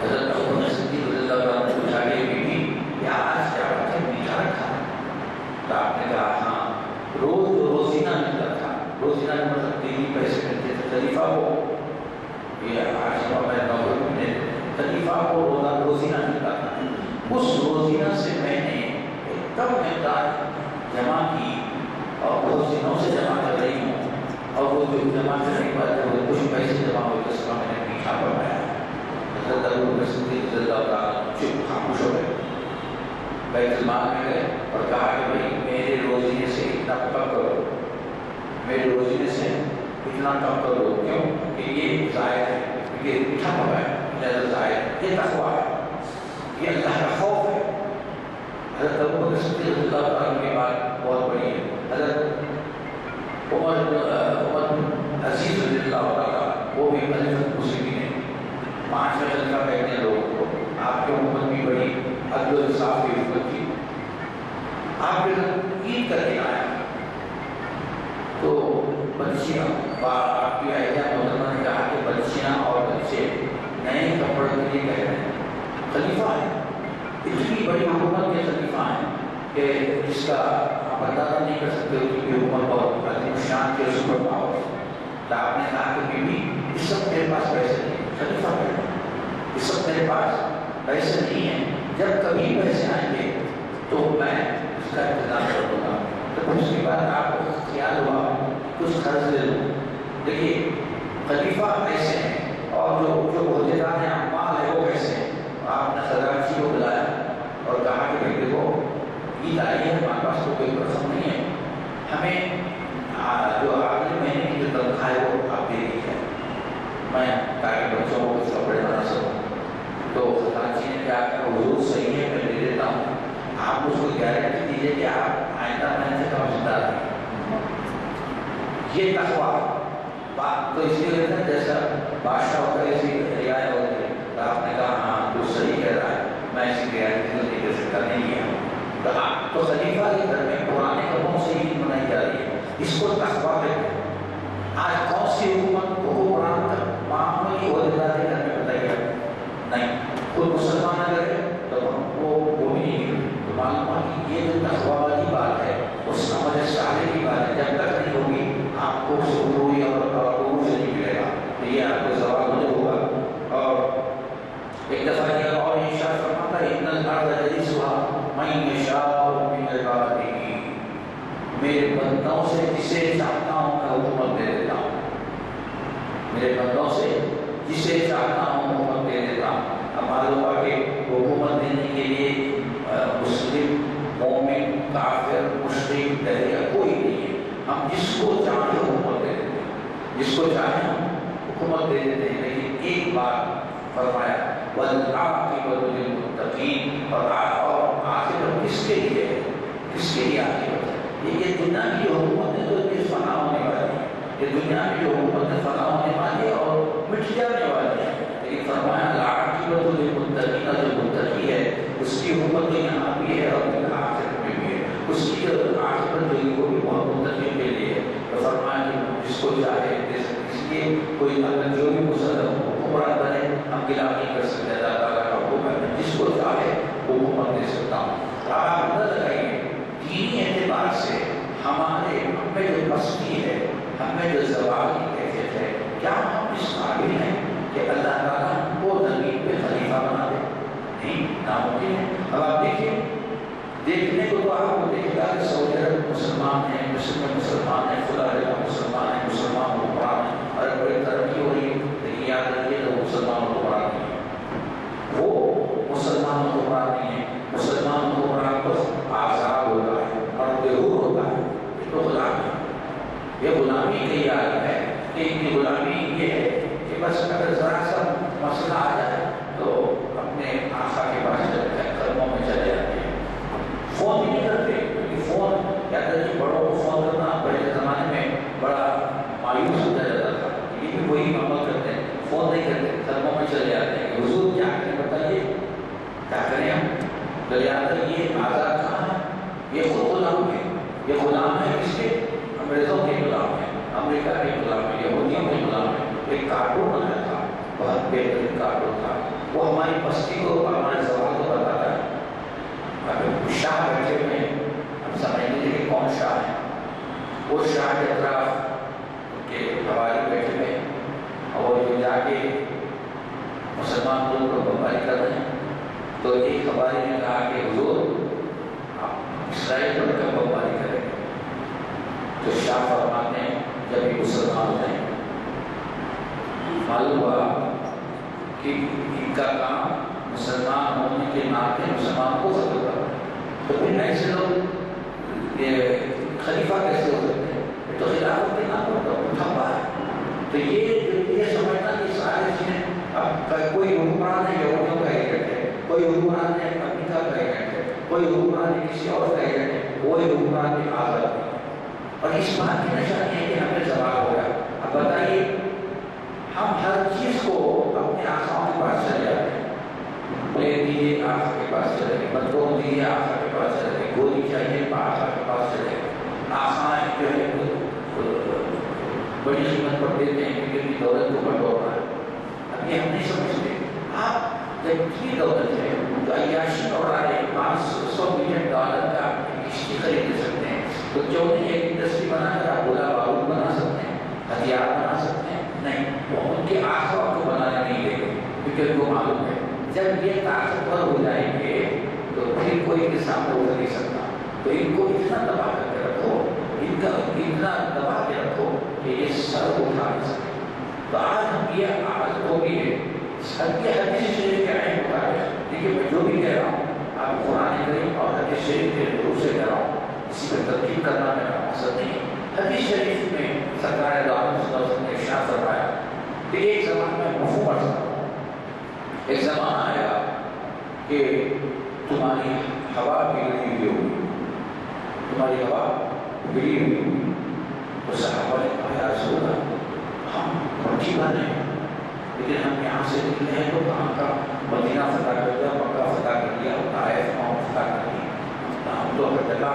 حضرت اس روزینہ سے میں نے ایک کم مقدار جمع کی اور بہت دنوں سے جمع کر رہی ہوں، اور وہ جو جمع کرنے کے بعد جب کچھ پیسے جمع ہوئے تو اس کا میں نے میٹھا بنایا۔ حضرت ابو بکر صدیق رضی اللہ تعالیٰ چپ خاموش ہو گئے، بیت المال میں گئے اور کہا کہ بھائی میرے روزینے سے اتنا کم کرو، میرے روزینے سے اتنا کم کرو، کیوں کہ یہ زائد ہے، یہ میٹھا پکایا زیادہ زائد، یہ تقویٰ ہے، یہ اللہ کا خوف ہے۔ حضرت ابو بکر صدیق رضی اللہ تعالیٰ کی بات بہت بڑی ہے۔ حضرت عمر عزیز رضی اللہ تعالیٰ وہ بھی خلیفۃ المسلمین ہیں، 5 خلیفہ کہتے ہیں لوگوں کو۔ آپ کی حکومت بھی بڑی عدل و انصاف کی حکومت تھی۔ آپ کے عید کر کے آیا تو بچیاں، آپ کی عائشہ محترمہ نے کہا کہ بچیاں اور بچے نئے کپڑے کے لیے کہہ رہے ہیں، خلیفہ ہیں، اتنی بڑی حکومت کے خلیفہ ہیں کہ جس کا آپ اندازہ نہیں کر سکتے، اس کی حکومت بہت عظیم شان کے سپر پاور۔ تو آپ نے کہا کہ بیوی اس سب میرے پاس پیسے نہیں، خلیفہ ہے، اس سب میرے پاس پیسے نہیں ہیں، جب کبھی پیسے آئیں گے تو میں اس کا انتظام کر دوں گا۔ تو اس کے بعد آپ کو خیال ہوا کچھ قرض لے لوں۔ دیکھیے خلیفہ ایسے ہیں اور جو عہدیدار ہیں، عمال ہے، وہ کیسے ہیں۔ آپ نے خزانچی کو بلایا اور کہا کہ بھائی دیکھو عید آئی ہے، ہمارے پاس تو کوئی رقم نہیں ہے، ہمیں جو اگلے مہینے کی جو تنخواہ ہے وہ آپ دے دیجیے، میں تاکہ بچوں کو کچھ کپڑے بنا سکوں۔ تو خزانچی نے کہا کہ حضور صحیح ہے، میں دے دیتا ہوں، آپ اس کو گارنٹی دیجیے کہ آپ آئندہ مہینے سے کم زندہ رہیں۔ یہ تقویٰ بات تو اس لیے کہتے ہیں جیسا بادشاہ ہوتا ہے اسی رعایت ہوتی ہے۔ تو آپ نے کہا ہاں تو صحیح کہہ رہا ہے، میں ایسی گارنٹی تو نہیں دے سکتا، نہیں کیا۔ تو خلیفہ کے گھر میں پرانے کپڑوں سے عید منائی جا رہی ہے، اس کو تقویٰ کہتے ہیں۔ آج کون سی حکومت حکمران تک معمولی عہدیدار کے گھر میں بتائیے نہیں، خود مسلمان اگر ہے تو وہ بھی نہیں، تو معلوم ہوا کہ یہ جو تقویٰ والی بات ہے وہ سمجھ سارے کی بات ہے، جب تک نہیں ہوگی آپ کو سکون اور عروج نہیں ملے گا، تو یہ آپ کو سوال نہیں ہوگا۔ اور ایک دفعہ یہ اور ارشاد فرماتا ہے ان الارض یرثها من یشاء من عباده، میرے بندوں سے جسے چاہتا ہوں میں حکومت دے دیتا ہوں، میرے بندوں سے جسے چاہتا ہوں حکومت دے دیتا ہوں۔ اب معلوم ہوا کہ حکومت دینے کے لیے مسلم، مومن، کافر، مشرک، دہریہ کوئی نہیں ہے، ہم جس کو چاہیں حکومت دے دیتے ہیں، جس کو چاہیں ہم حکومت دے دیتے ہیں۔ لیکن ایک بات فرمایا وَالْعَاقِبَةُ لِلْمُتَّقِينَ، اور عاقبت کس کے لیے ہے، کس کے لیے عاقبت ہے؟ یہ دنیا کی جو حکومت ہے تو یہ فنا ہونے والی ہے، یہ دنیا کی جو حکومت ہے فنا ہونے والی ہے اور مٹ جانے والی ہے۔ لیکن فرمایا العاقبۃ للمتقین، جو متقی ہے اس کی حکومت تو یہاں بھی ہے اور آخرت میں بھی ہے، اس کی جو عاقبت جو ہے وہ بھی بہت متقی کے لیے ہے۔ تو فرمایا کہ جس کو چاہے اس لیے کوئی اگر جو بھی حکمران بنے ہم گلا نہیں کر سکتے، اللہ تعالیٰ کا حکم ہے جس کو چاہے حکومت دے سکتا ہوں۔ آپ اندازہ لگائیے دینی اعتبار سے ہمارے ہم میں جو پستی ہے، ہم میں جو زوال کی کیفیت ہے، کیا ہم اس قابل ہیں کہ اللہ تعالیٰ ہم کو زمین پہ خلیفہ بنا دے؟ نہیں، ناممکن ہے۔ اب آپ دیکھیے، دیکھنے کو تو آپ کو دیکھے گا کہ سعودی عرب مسلمان ہیں، مصر میں مسلمان ہیں، خدا جگہ مسلمان ہیں، مسلمان حکمران ہیں، اور بڑی ترقی ہو رہی ہے، لیکن یاد رکھیے تو مسلمان حکمران نہیں ہے، وہ مسلمان حکمران نہیں ہے۔ مسلمان حکمران تو آزاد ہوتا ہے اور بےحور ہوتا ہے، یہ تو غلام ہے، یہ غلامی کی عالم ہے کہ ان کی غلامی یہ ہے کہ بس اگر ذرا سا مسئلہ آ جائے تو اپنے آقا کے پاس چلے جائے، قدموں میں چلے جاتے ہیں، فون بھی نہیں کرتے، کیونکہ فون یاد رکھیے بڑوں کو فون کرنا پہلے زمانے میں بڑا مایوس ہوتا جاتا تھا، یہ بھی وہی عمل کرتے ہیں، فون نہیں کرتے، قدموں میں چلے جاتے ہیں کہ حضور کیا کریں بتائیے، کیا کریں ہم؟ تو یاد رکھیے یہ آزاد کہاں ہے؟ یہ خود غلام ہے، یہ غلام ہے کس کے؟ انگریزوں کے غلام ہے، امریکہ کے غلام ہے، یہودیوں کے غلام ہے۔ ایک کارٹون بنایا تھا، بہت بہترین کارٹون تھا، وہ ہماری بستی کو، ہمارے زبان کو بتاتا ہے۔ اب شاہ بیٹھے ہوئے ہیں، ہم سمجھ لیجیے کہ کون شاہ ہے، وہ شاہ کے اطراف کے حوالی بیٹھے ہوئے اور وہ جو جا کے مسلمان لوگ کو بمباری کر رہے ہیں، تو ایک ہماری نے کہا کہ حضور اسرائیل پر کب بمباری کریں گے؟ تو شاہ فرماتے ہیں جب یہ مسلمان ہو جائیں گے۔ معلوم ہوا کہ ان کا کام مسلمان ہونے کے ناطے مسلمان کو ختم کرنا، تو پھر ایسے لوگ یہ خلیفہ کیسے ہو سکتے ہیں؟ تو خلافت کے نام پر اٹھا پائے۔ تو یہ سمجھنا کہ سارے چیزیں اب کوئی حکمران ہے یہودیوں کا ایجنٹ ہے، کوئی حکمران ہے امریکہ کا ایجنٹ ہے، کوئی حکمران ہے کسی اور کا ایجنٹ ہے، کوئی حکمران ہے آزاد ہے۔ اور اس بات کی نشانی ہے کہ ہمیں زوال ہو گیا۔ اب بتائیے ہم ہر چیز کو اپنے آقا کے پاس چلے جاتے ہیں، پلیٹ دیجیے آقا کے پاس چلے گئے، بندوق دیجیے آقا کے پاس چلے گئے، گولی چاہیے آقا کے پاس چلے گئے۔ آقا جو ہے بڑی قیمت پر دیتے ہیں کیونکہ ان کی دولت کو بڑھو رہا ہے۔ اب یہ ہم نہیں سمجھتے۔ آپ جب کی دولت ہے تو عیاشی اور آئے 500 ملین ڈالر کا کشتی خرید سکتے ہیں، تو کیوں نہیں ایک انڈسٹری بنا کر آپ گولہ بارود بنا سکتے ہیں، ہتھیار بنا سکتے ہیں؟ نہیں، وہ ان کے آقا کو بنانے نہیں دیں گے کیونکہ ان کو معلوم ہے جب یہ طاقتور ہو جائیں گے تو پھر کوئی کے سامنے اٹھ نہیں سکتا۔ تو ان کو اتنا دبا کر کے رکھو، ان کا اتنا دبا کے رکھو کہ یہ سر اٹھا نہیں سکے۔ تو آج ہم یہ عادت ہو گئی ہے، حدیث شریف کے عین مطابق ہے۔ دیکھیے میں جو بھی کہہ رہا ہوں آپ قرآن کریم اور حدیث شریف کے روح سے کہہ رہا ہوں، اسی پہ ترکیب کرنا میرا مقصد نہیں ہے۔ حدیث شریف میں سرکار دو عالم صلی اللہ علیہ وسلم نے ارشاد فرمایا کہ ایک زمان میں مفہوم پڑھ سکتا ہوں، ایک زمان آئے گا کہ تمہاری ہوا بگڑی ہوئی ہوگی، تمہاری ہوا بگڑی ہوئی ہوگی۔ تو صحابہ نے کہا یا رسول اللہ ہم پنچھی بنے ہیں لیکن ہم یہاں سے نکلے ہیں تو کہاں کا مدینہ فتح کر دیا، مکہ فتح کر دیا، طائف فتح کر دیا، ہم تو ہر جگہ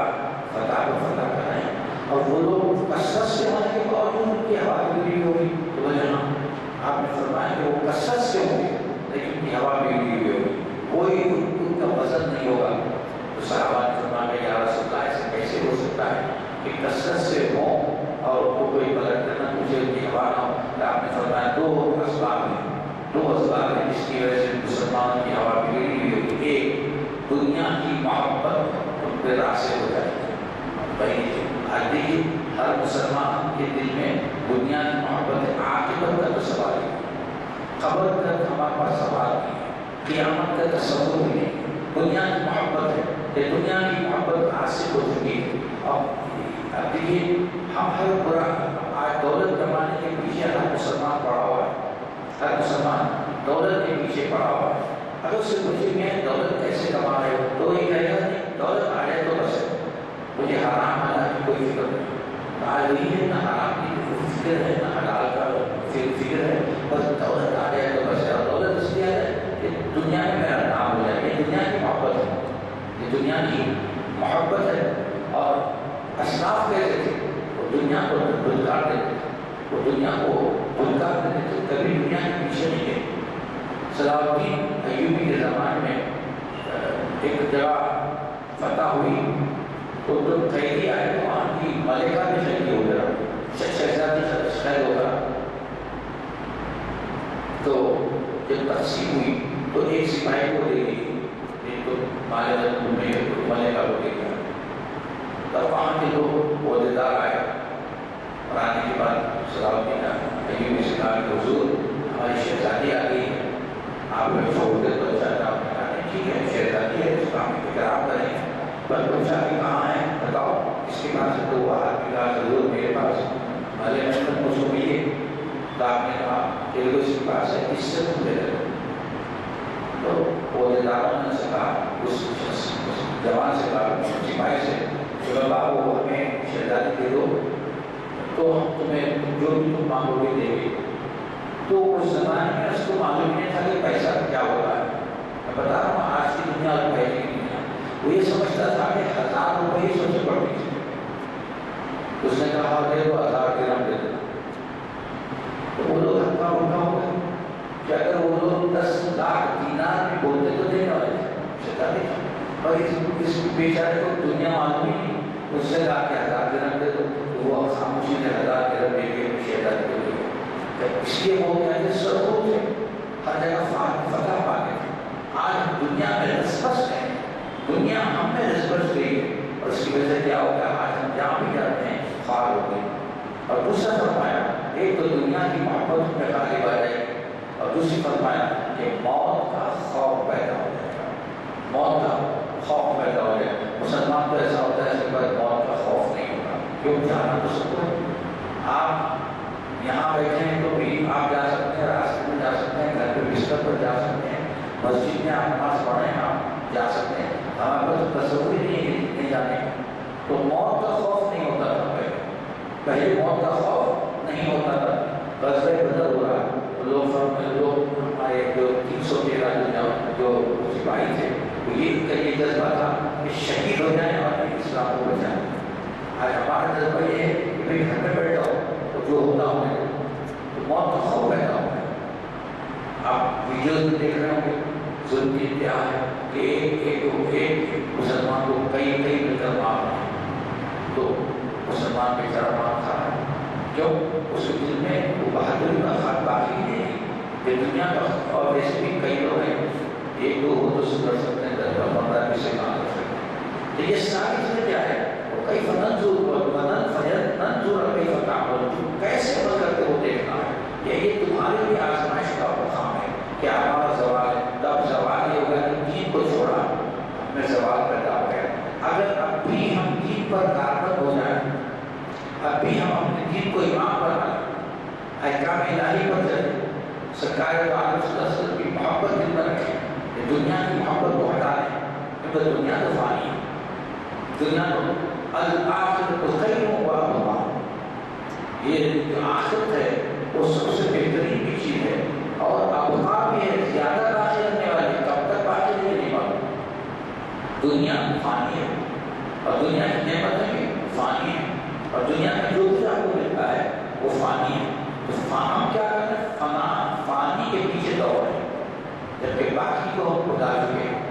فتح کر رہے ہیں۔ اور وہ لوگ کثرت سے ہونے کے باوجود ان کی ہوا بگڑی ہوگی، تو بولے ہاں آپ نے فرمایا کہ وہ کثرت سے ہوں گے لیکن ان کی ہوا بگڑی ہوئی ہوگی، کوئی ان کا وزن نہیں ہوگا۔ تو صحابہ نے فرمایا کہ یا رسول اللہ ایسے کیسے ہو سکتا ہے کہ کثرت سے ہوں اور وہ کوئی پلٹ کرنا مجھے ان کی ہوا نہ ہو؟ تو آپ نے فرمایا دو اسباب ہیں جس کی وجہ سے مسلمانوں کی ہوا بگڑی ہوئی ہوگی۔ ایک دنیا کی محبت ان پہ راسخ ہو جائے گی۔ بھائی آج دیکھیے ہر مسلمان کے دل میں دنیا کی محبت ہے، عاقبت کا تو سوال ہے، قبر کا ہمارے پاس سوال نہیں ہے، قیامت کا تصور بھی نہیں، دنیا کی محبت ہے کہ دنیا کی محبت عاشق ہو چکی ہے۔ اب دیکھیے ہم ہر برا آج دولت کمانے کے پیچھے ہر مسلمان پڑا ہوا ہے، ہر مسلمان دولت کے پیچھے پڑا ہوا ہے۔ اگر اس سے پوچھیں گے دولت کیسے کما رہے ہو تو یہ کہے گا نہیں دولت آ جائے تو بس ہے، مجھے حرام حلال کی کوئی فکر نہیں۔ آج وہی ہے نہ حرام کی فکر ہے نہ حلال کا فکر ہے، بس دولت آ جائے تو بس ہے۔ اور دولت اس لیے ہے کہ دنیا میں میرا نام ہو جائے، یہ دنیا کی محبت ہے، یہ دنیا کی محبت ہے۔ اور اسلاف کہتے تھے وہ دنیا کو دھلکار دیتے تھے، وہ دنیا کو دھلکار دیتے تھے، کبھی دنیا کے پیچھے نہیں گئے۔ صلاح الدین ایوبی کے زمانے میں ایک جگہ فتح ہوئی تو جب قیدی آئے تو وہاں کی ملکہ بھی شہید ہو گیا، شہزادی شہید ہو گیا۔ تو جب تقسیم ہوئی تو ایک سپاہی کو دے دی، ایک تو ملکہ کو دے دیا۔ تب وہاں کے لوگ عہدیدار آئے اور آنے کے بعد صلاح الدین ایوبی سے کہا کہ حضور ہماری شہزادی آ گئی ہے، آپ نے چھوڑ دے تو اچھا تھا۔ آپ نے کہا ٹھیک ہے شہزادی ہے اس کام کی فکر آپ کریں، بس پوچھا کہ کہاں ہے بتاؤ اس کے پاس تو وہ آدمی کہا ضرور میرے پاس مالے محمد مجھ کو ملیے۔ تو آپ نے کہا کہ وہ اس کے پاس ہے، اس سے تم لے لو۔ تو عہدیداروں نے سے کہا اس جوان سے کہا سپاہی سے کہ بابا وہ ہمیں شہزادی دے دو تو ہم تمہیں جو بھی تم مانگو گے دیں گے۔ تو اس زمانے میں اس کو معلوم نہیں تھا کہ پیسہ کیا ہوتا ہے۔ میں بتا رہا ہوں آج کی دنیا اور پہلے کی دنیا، وہ یہ سمجھتا تھا کہ 1000 روپئے سب سے بڑی چیز ہے۔ اس نے کہا دے دو 1000 درہم دے دو۔ تو وہ لوگ ہلکا اٹھا ہو گئے کہ اگر وہ لوگ 10 لاکھ دینار بھی بولتے تو دینے والے تھے۔ اور اس بیچارے کو دنیا معلوم ہی نہیں، اس سے کہا کہ 1000 درہم دے دو، تو وہ خاموشی نے 1000 درہم دے کے شہزادی کو دے دیا۔ اس لیے وہ کہتے سرخوں سے ہر جگہ فتح پا گئے تھے۔ آج دنیا میں رسبس ہے، دنیا ہم میں رسبس گئی ہے، اور اس کی وجہ سے کیا ہو گیا؟ آج ہم جہاں بھی جاتے ہیں خوار ہو گئے۔ اور دوسرا فرمایا ایک تو دنیا کی محبت میں غالب آ جائے گی، اور دوسری فرمایا کہ موت کا خوف پیدا ہو جائے گا، موت کا خوف پیدا ہو جائے گا۔ مسلمان تو ایسا ہوتا ہے اس کے بعد موت کا خوف نہیں ہوتا، کیوں؟ جانا تو سب کو، آپ یہاں بیٹھے ہیں تو بھی آپ جا سکتے ہیں، راستے میں جا سکتے ہیں، گھر پہ بستر پر جا سکتے ہیں، مسجد میں آپ نماز پڑھیں آپ جا سکتے ہیں، ہمارے پاس تصور ہی نہیں جانے کا۔ تو موت کا خوف نہیں ہوتا تھا پہلے موت کا خوف نہیں ہوتا تھا۔ غزوہ بدر ہو رہا لوگ ہمارے جو 313 جو سپاہی تھے یہ جذبہ تھا کہ شہید ہو جائیں اور اسلام کو بچائیں۔ آج ہمارا جذبہ یہ ہے کہ بھائی گھر میں بیٹھ جاؤ تو جو ہوتا ہو تو موت کا خوف پیدا ہو ہے۔ آپ ویڈیوز میں دیکھ رہے ہوں گے ظلم کی انتہا ہے کہ ایک مسلمان کو کئی مل کر مار رہے ہیں، تو مسلمان بے چارہ مار کھا رہا ہے، کیوں؟ اس کے دل میں وہ بہادری کا خط باقی نہیں ہے کہ دنیا کا، اور ویسے بھی کئی لوگ ہیں ایک دو ہو تو سدھر سکتے ہیں، 10-15 بھی سے کام کر سکتے ہیں۔ تو یہ ساری چیزیں کیا ہے؟ وہ کئی ننظور کئی فتح کیسے عمل کرتے ہو دیکھنا ہے، یہ تمہارے لیے آزمائش کا مقام ہے کہ ہمارا سوال ہے۔ تب سوال یہ ہوگا کہ دین کو چھوڑا، ہمیں سوال پیدا ہو گیا۔ اگر اب بھی ہم دین پر کاربند ہو جائیں، اب بھی ہم اپنے دین کو امام بنا لیں، احکام الہی پر چلیں، سرکار دو عالم صلی اللہ علیہ وسلم کی محبت دل میں رکھیں، کہ دنیا کی محبت کو ہٹا لیں، کیونکہ دنیا تو فانی ہے، دنیا تو الآخرۃ خیر و ابقیٰ، یہ جو آخرت ہے وہ سب سے بہترین بھی چیز ہے، اور ابقیٰ بھی ہے، زیادہ باقی رہنے والی، کب تک باقی رہے نہیں معلوم۔ دنیا فانی ہے اور دنیا کی نعمتیں بھی فانی ہے، اور دنیا میں جو بھی آپ کو ملتا ہے وہ فانی ہے۔ تو ہم کیا کریں؟ فانی کے پیچھے دوڑ رہے ہیں، جبکہ باقی کو ہم بھلا چکے ہیں،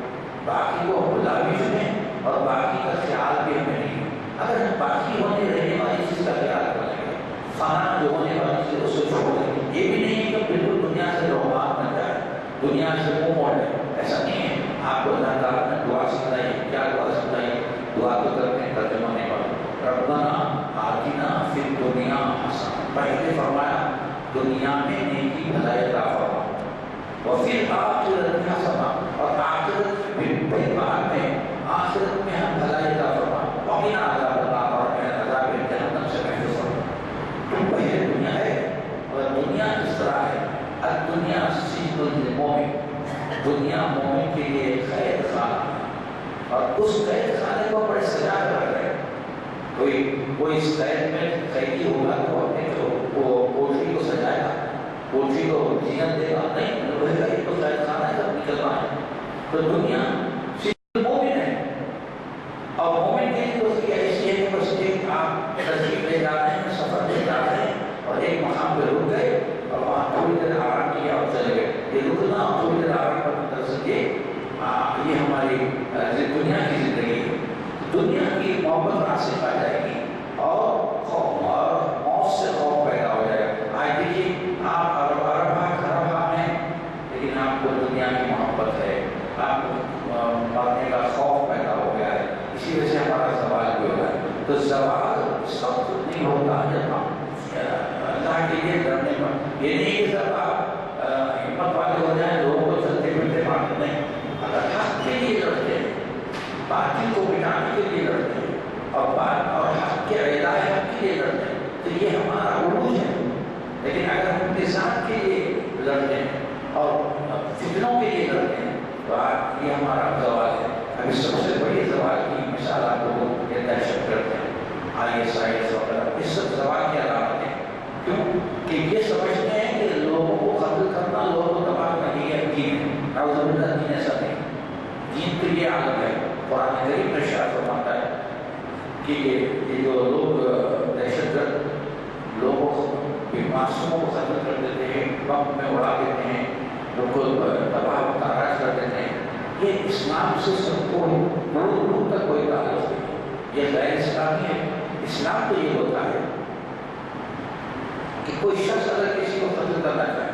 باقی کو ہم بھلا بھی چکے ہیں، اور باقی کا خیال بھی ہمیں نہیں ہے۔ اگر ہم باقی ہونے رہنے والی چیز کا خیال کریں گے، فنا جو ہونے والی چیز اس کو چھوڑ دیں گے، یہ بھی نہیں ہے کہ بالکل دنیا سے رومان بن جائے، دنیا سے منہ موڑ لیں، ایسا نہیں ہے۔ آپ کو اللہ تعالیٰ نے دعا سکھائی، کیا دعا سکھائی؟ دعا تو کرتے ہیں ترجمہ نہیں پڑھا، ربنا آتنا فی الدنیا حسنہ، پہلے فرمایا دنیا میں نیکی بھلائی عطا فرما، وفی الآخرۃ حسنہ، اور آخرت پھر بعد میں آخرت میں ہم بھلائی عطا فرما، وقنا عذاب النار، اور عذاب جہنم سے محفوظ فرما۔ تو پہلے دنیا ہے، اور دنیا کس طرح ہے؟ الدنیا سجن للمؤمن، دنیا مومن کے لیے قید خانہ ہے، اور اس قید خانے کو بڑے سجا کر رہے ہیں۔ کوئی اس قید میں قیدی ہوگا تو اپنے کوٹری کو سجائے گا، کوٹری کو زینت دے گا؟ نہیں، وہ کہے گا یہ تو قید خانہ ہے، سب نکلنا ہے۔ تو دنیا صرف مومن ہے، اور مومن کے لیے اس کی ایسی ہے کہ بس ایک آپ تشریف لے جا رہے ہیں، سفر لے جا رہے ہیں، اور ایک مقام پہ رک گئے اور وہاں تھوڑی دیر آرام کیا اور چلے گئے۔ یہ رکنا اور تھوڑی دیر آرام کرنا یہ ہماری دنیا کی زندگی ہے۔ دنیا کی محبت حاصل آ جائے گی اور موت سے خوف پیدا ہو جائے گا۔ آج دیکھیے آپ عربہ میں، لیکن آپ کو دنیا کی محبت ہے، آپ کو مرنے کا خوف پیدا ہو گیا ہے، اسی وجہ سے ہمارا زوال بھی ہو رہا ہے۔ تو زوال اس وقت نہیں ہوتا جب ہم اللہ کے لیے ڈرنے پر، یہ نہیں کہ جب آپ ہمت والے ہو جائیں لوگوں کو چلتے پھرتے مارتے نہیں، اگر حق کے لیے لڑتے ہیں، باطل کو مٹانے کے لیے لڑتے ہیں، اور حق کے اعلان حق کے لیے لڑتے ہیں، تو یہ ہمارا عروج ہے۔ لیکن اگر ہم انتظام کے لیے لڑتے ہیں اور فتنوں کے لیے لڑتے ہیں تو آج یہ ہمارا زوال ہے۔ ابھی سب سے بڑی زوال کی مثال آپ لوگوں یہ دہشت گرد ہے، ISIS وغیرہ، اس سب زوال کی علامت ہے۔ کیوں کہ یہ سمجھتے ہیں کہ لوگوں کو قتل کرنا، لوگوں کو تباہ کرنا یہ دین ہے۔ نعوذ باللہ، دین ایسا نہیں، دین تو یہ عالم ہے۔ قرآن کریم میں ارشاد فرماتا ہے کہ یہ جو لوگ دہشت گرد لوگوں کو، معصوموں کو قتل کر دیتے ہیں، بم میں اڑا دیتے ہیں، لوگوں کو تباہ و تاراج کر دیتے ہیں، یہ اسلام سے سب کو دور تک کوئی تعلق نہیں، یہ غیر اسلامی ہے۔ اسلام تو یہ ہوتا ہے کہ کوئی شخص اگر کسی کو قتل کرنا چاہے،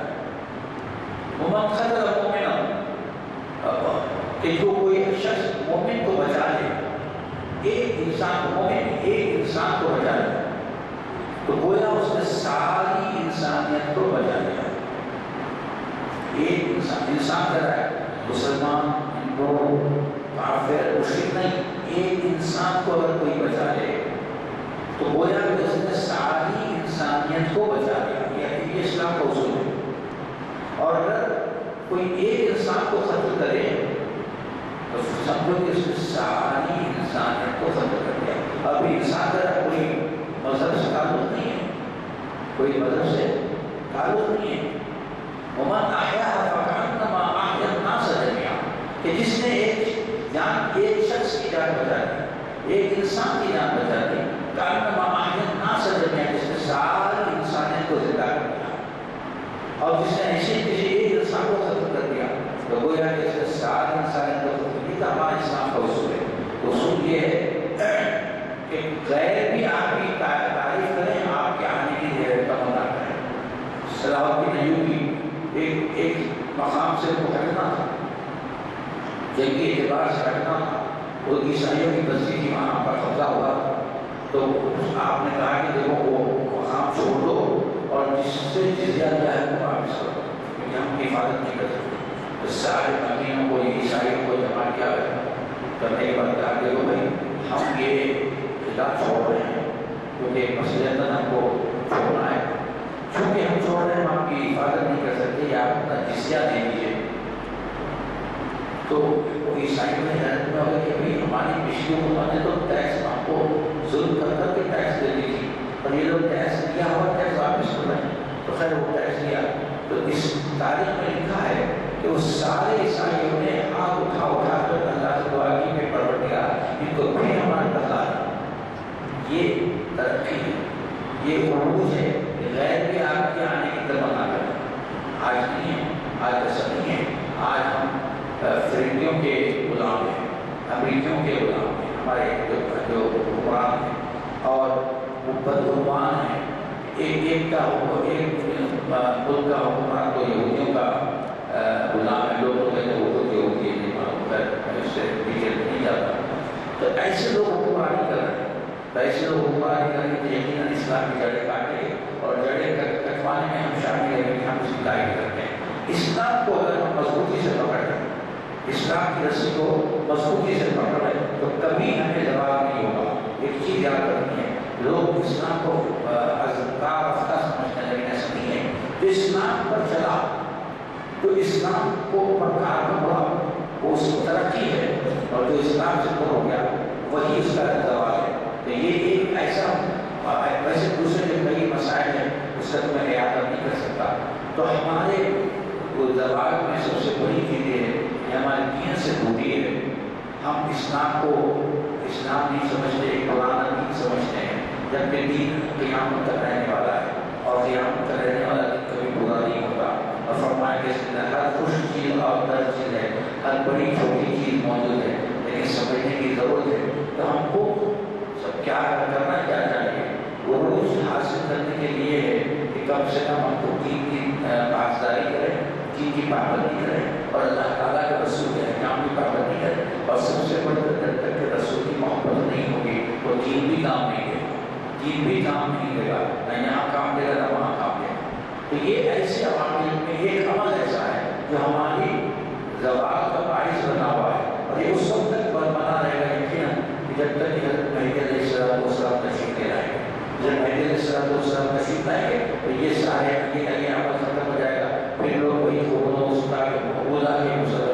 ومن قتل مؤمنا کہ جو کوئی شخص مومن کو بچا لے، ایک انسان مومن ایک انسان کو بچا لے تو گویا اس نے ساری انسانیت کو بچا لیا۔ ایک انسان کر رہا ہے، مسلمان، ہندو، کافر، مشرک نہیں، ایک انسان کو اگر کوئی بچا لے تو گویا کہ اس نے ساری انسانیت کو بچا لیا۔ یہ اسلام کا اصول ہے۔ اور اگر کوئی ایک انسان کو قتل کرے تو سمجھو کہ اس نے ساری انسانیت کو قتل کر دیا۔ ابھی انسان کا کوئی مذہب سے تعلق نہیں ہے، کوئی مذہب سے تعلق نہیں ہے۔ ومن احیاها فکأنما احیا الناس جميعا، کہ جس نے ایک شخص کی جان بچا دی، ایک انسان کی جان بچا دی، کأنما احیا الناس جميعا، جس نے ساری انسانیت کو زندہ کر دیا۔ اور جس نے ایسے کسی ایک انسان کو ختم کر دیا تو گویا کہ اس نے ساری انسانیت کو ختم کیا۔ ہمارے اسلام کا اصول ہے۔ اصول یہ ہے کہ غیر بھی آپ کی تعریف کریں، آپ کے آنے کی تمنا کریں۔ صلاح الدین ایوبی ایک مقام سے وہ ہٹنا تھا، جنگی اعتبار سے ہٹنا تھا، وہ عیسائیوں کی بستی کی وہاں پر قبضہ ہوا، تو آپ نے کہا کہ دیکھو وہ مقام چھوڑ دو اور جس سے جزیہ دیا ہے وہ واپس کرو، کیونکہ ہم کی حفاظت نہیں کر سکتے۔ تو سارے مدینوں کو عیسائیوں کو جمع کیا گیا، کرنے کے بعد کہا دیکھو بھائی ہم یہ خلاف چھوڑ رہے ہیں کیونکہ مسئلہ ہم کو چھوڑنا ہے، چونکہ ہم چھوڑ رہے ہیں ہم آپ کی حفاظت نہیں کر سکتے، یا آپ اپنا جزیہ دے دیجیے۔ تو وہ عیسائی میں حیرت میں ہوگا کہ بھائی ہماری پچھلی حکومت نے تو ٹیکس ہم کو ظلم کر کے ٹیکس دے دی تھی، اور یہ لوگ ٹیکس لیا ہوا ٹیکس واپس کر رہے ہیں، تو خیر وہ ٹیکس لیا۔ تو اس تاریخ میں لکھا ہے کہ وہ سارے عیسائیوں نے ہاتھ اٹھا کر اللہ سے دعا کی کہ پروردگار ان کو بھی ہمارا بتا۔ یہ ترقی ہے، یہ عروج ہے، غیر بھی آپ کے آنے کی تمنا کریں۔ آج نہیں ہے، آج ایسا نہیں ہے۔ آج ہم فرنگیوں کے غلام ہیں، امریکیوں کے غلام ہیں، ہمارے جو حکمران ہیں، اور وہ بدعنوان ہیں۔ ایک کا ملک کا حکمران کو یہودیوں کا غلام ہے، لوگ کہتے ہیں وہ خود یہودی ہے، نہیں معلوم ہے، اس سے ڈیٹیل نہیں جاتا۔ تو ایسے لوگ حکمرانی کر رہے ہیں، تو ایسے لوگ حکمرانی کریں تو یقیناً اسلام کی جڑیں کاٹیں، اور جڑیں کٹوانے میں ہم شامل ہیں کہ ہم اس کی تائید کرتے ہیں۔ اسلام کو اگر ہم مضبوطی سے پکڑ لیں، اسلام کی رسی کو مضبوطی سے پکڑ لیں تو کبھی ہمیں جواب نہیں ہوگا۔ ایک چیز یاد رکھنی ہے، لوگ اسلام کو کار رفتہ سمجھتے ہیں، لیکن ایسا نہیں ہے۔ جو اسلام پر چلا، جو اسلام کو پرکار میں ہوا، وہ اس کی ترقی ہے، اور جو اسلام سے دور ہو گیا وہی اس کا زوال ہے۔ تو یہ ایک ایسا، ویسے دوسرے جو کئی مسائل ہیں اس کا تو میں احاطہ نہیں کر سکتا۔ تو ہمارے زوال میں سب سے بڑی چیز یہ ہے کہ ہمارے دین سے دوری ہے۔ ہم اسلام کو اسلام نہیں سمجھتے، قرآن نہیں سمجھتے ہیں، جبکہ دین قیامت تک رہنے والا ہے، اور قیامت تک رہنے والا دین کبھی پورا نہیں ہوگا۔ اور فرمایا کہ ہر خوش چیز اور درد چیز ہے، ہر بڑی چھوٹی چیز موجود ہے، لیکن سمجھنے کی ضرورت ہے۔ تو ہم کو سب کیا کرنا کیا چاہیے؟ عروج حاصل کرنے کے لیے ہے کہ کم سے کم ہم کو دین کی پاسداری کریں، دین کی پابندی کریں، اور اللہ تعالیٰ کے رسول کے احکام کی پابندی کریں۔ اور سب سے بڑھ کر جب تک کہ رسول کی محبت نہیں ہوگی تو دین بھی کام نہیں دے گا، دین بھی کام نہیں دے گا، نہ یہاں کام دے گا نہ وہاں کام دے گا۔ تو یہ ایسے عوامل میں ایک عمل ایسا ہے جو ہماری زوال کا باعث بنا ہوا ہے، اور یہ اس وقت تک بنا رہے گا یقیناً کہ جب تک کہ حضرت مہدی علیہ السلام تشریف لے لائیں گے۔ جب مہدی علیہ السلام تشریف لائیں گے تو یہ سارے یہ عمل ختم ہو جائے گا، پھر لوگ وہی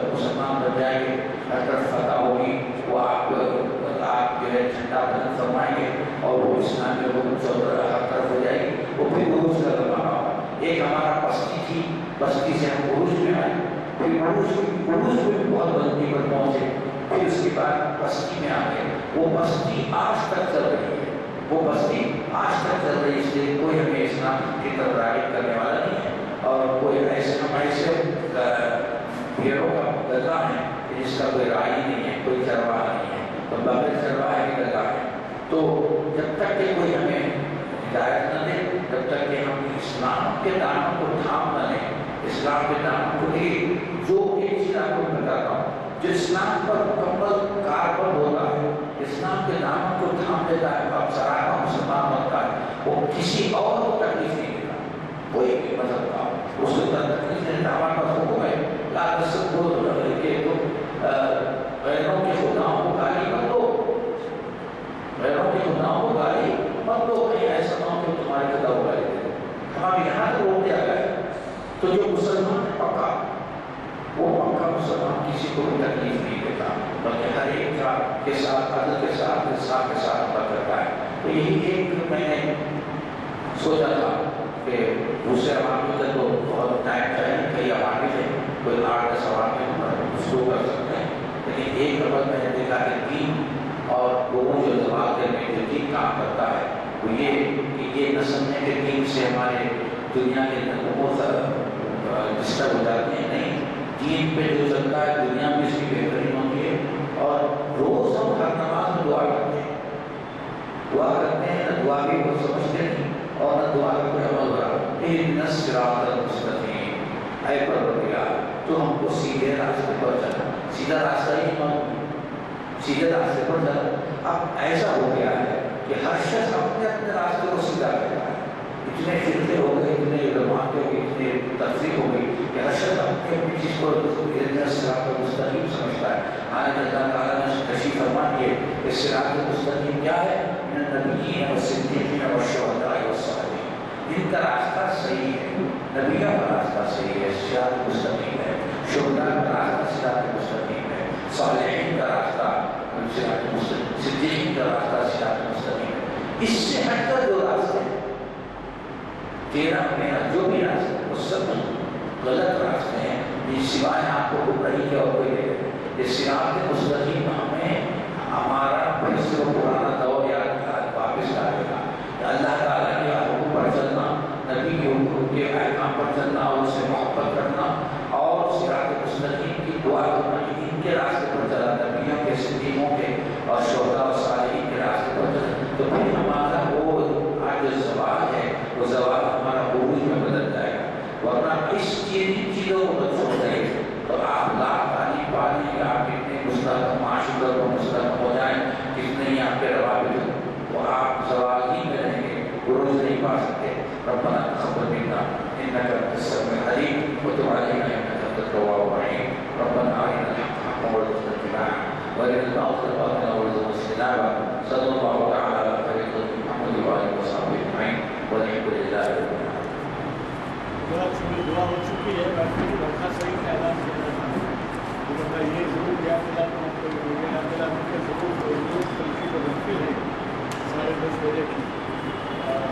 مسلمان بن جائیں گے، ہر طرف فتح ہوگی، وہ آپ جو ہے جھنڈا بلند فرمائیں گے، اور وہ اسلام کے حکم چودہ ہر طرف ہو جائے گی، وہ پھر عروج کا زمانہ ہوگا۔ ایک ہمارا بستی تھی، بستی سے ہم عروج میں آئے، پھر عروج میں بہت بلندی پر پہنچے، پھر اس کے بعد بستی میں آ گئے۔ وہ بستی آج تک چل رہی ہے، وہ بستی آج تک چل رہی ہے، اس لیے کوئی ہمیں اسلام کی طرف راغب کرنے والا نہیں ہے، اور کوئی ایسے ہمارے سے بھیڑوں کا گدھا ہے جس کا کوئی رائی نہیں ہے، کوئی چرواہا نہیں ہے، تو بغیر چرواہے کے گدھا ہے۔ تو جب تک کہ کوئی ہمیں ہدایت نہ دے، جب تک کہ ہم اسلام کے دامن کو تھام نہ لیں، اسلام کے نام کو جو ایک چیز آپ کو بتاتا ہوں، جو اسلام پر مکمل کاربن ہوتا ہے، اسلام کے نام کو تھام دیتا ہے، اب سراہا مسلمان بنتا ہے، وہ کسی اور کو تکلیف نہیں دیتا، کوئی بھی مذہب کا اس کو تکلیف دینے کا ہمارا حکم ہے، لا تسبوا کہ تم غیروں کے خداؤں کو گالی مت دو، غیروں کے خداؤں کو گالی مت دو، کہیں ایسا نہ ہو کہ تمہارے خدا کو گالی دے دو۔ ہمیں یہاں سے روک دیا گیا ہے، تو جو مسلمان ہے پکا، وہ پکا مسلمان کسی کو بھی تکلیف نہیں دیتا، بلکہ ہر ایک کا کے ساتھ عدل کے ساتھ انصاف کے ساتھ بات کرتا ہے۔ تو یہی ایک میں نے سوچا تھا کہ دوسرے عوام میں تو بہت ٹائم چاہیے، کئی عوام ہے، کوئی 8-10 عوام اس کو کر سکتے ہیں، لیکن ایک نمبر میں نے دیکھا کہ دین اور لوگوں جو زبان دینے میں جو دین کام کرتا ہے وہ یہ کہ یہ نہ سمجھیں کہ دین سے ہمارے دنیا کے بہت سارا ڈسٹرب ہو جاتے ہیں، نہیں، دین پہ جو چلتا ہے دنیا میں اس کی بہترین ہوتی ہے۔ اور روز ہم ہر نماز میں دعا کرتے ہیں، نہ دعا بھی وہ سمجھتے نہیں اور نہ دعا کا کوئی عمل ہو رہا۔ اہدنا الصراط المستقیم، اے پروردگار تو ہم کو سیدھے راستے پر چلا، سیدھا راستہ ہی سیدھے راستے پر چلا۔ اب ایسا ہو گیا ہے کہ ہر شخص اپنے اپنے راستے کو سیدھا کرتا ہے، اتنے فرقے ہو گئے، اتنے علماء ہو گئے، اتنے تفریق ہو گئی کہ ہر شخص اپنی اپنی چیز کو اہدنا الصراط المستقیم سمجھتا ہے۔ حالانکہ اللہ تعالیٰ نے تشریف فرما دیے کہ صراط المستقیم کیا ہے؟ من النبیین والصدیقین والشہداء والصالحین، ان کا راستہ صحیح ہے، نبیوں کا راستہ صحیح ہے، صراط مستقیم ہے، شہداء کا راستہ صراط مستقیم ہے، صالحین کا راستہ صراط مستقیم، صدیقین کا راستہ صراط مستقیم ہے۔ اس سے ہٹ کر جو راستے ہیں تیرا میرا جو بھی راستے وہ سب غلط راستے ہیں، یہ سوائے آپ کو گمراہی کے اور کوئی نہیں۔ یہ صراط مستقیم ہمیں ہمارا پھر سے وہ پرانا دور یاد واپس ڈالے گا، اللہ تعالیٰ کے حکم پر چلنا، نبی کے حکم کے احکام پر چلنا اور اس سے محبت کرنا اور صراط مستقیم کی دعا کرنا، ان کے راستے پر چلا، نبیوں کے، صدیقوں کے اور شہداء اور صالحین کے راستے پر چلا، تو پھر ہمارا وہ آج جو زوال ہے وہ زوال ہمارا عروج میں بدل جائے گا۔ ورنہ اس چیزوں کو مت چھوڑ دیں تو آپ لاکھ تعلیم پا لیں کہ آپ کتنے مستحکم معاشرہ کو مستحکم ہو جائیں، کتنے ہی آپ کے روابط وہ آپ زوال ہی میں رہیں گے، عروج نہیں پا سکتے۔ ربنا تقبل منا انك انت السميع العليم وتب علينا انك انت التواب الرحيم، ربنا ارنا الحق حقا وارزقنا اتباعه وارنا الباطل باطلا وارزقنا اجتنابه، صلى الله تعالى على خير خلق محمد واله وصحبه اجمعين والحمد لله رب العالمين۔ دعا ہو چکی ہے، باقی رکھا صحیح کا اعلان کیا جاتا ہے، یہ ضرور یاد دلانا کہ ضرور تنقید و محفل ہے 10:30 بجے کی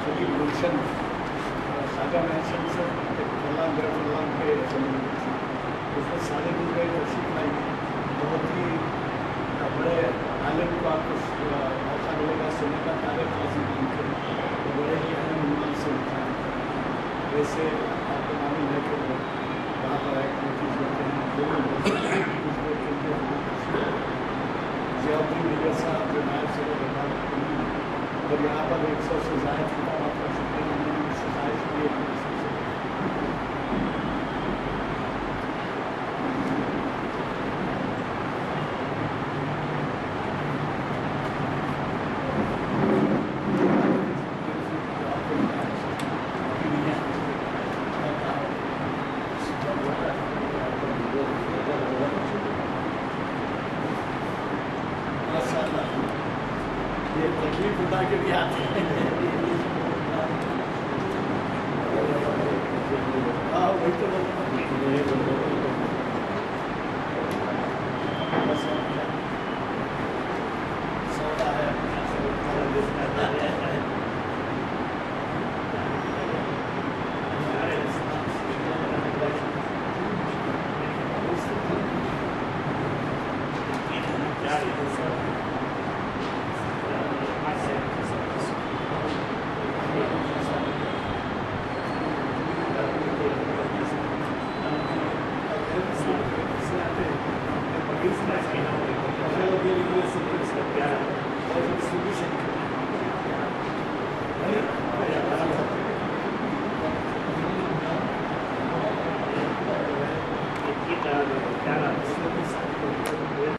خلیل گلشن خواجہ محسن سے غلام گرم غلام کے زمین اس میں 2:30 بجے تشریف لائی، بہت ہی بڑے عالم کو آپ کو موقع ملے گا سننے کا، تاریخ قاضی بن کے بڑے ہی اہم عنوان سے لکھا ہے۔ ویسے آپ کو معلوم ہے کہ وہاں پر ایک چیز ہوتے ہیں ضیاء الدین نگر صاحب جو نائب صدر اور یہاں پر 100 سے زائد مقامات کر سکتے ہیں، انہوں نے سفارش کی ہے۔ یہ تکلیف اٹھا کے بھی آتے ہیں، ہاں وہی تو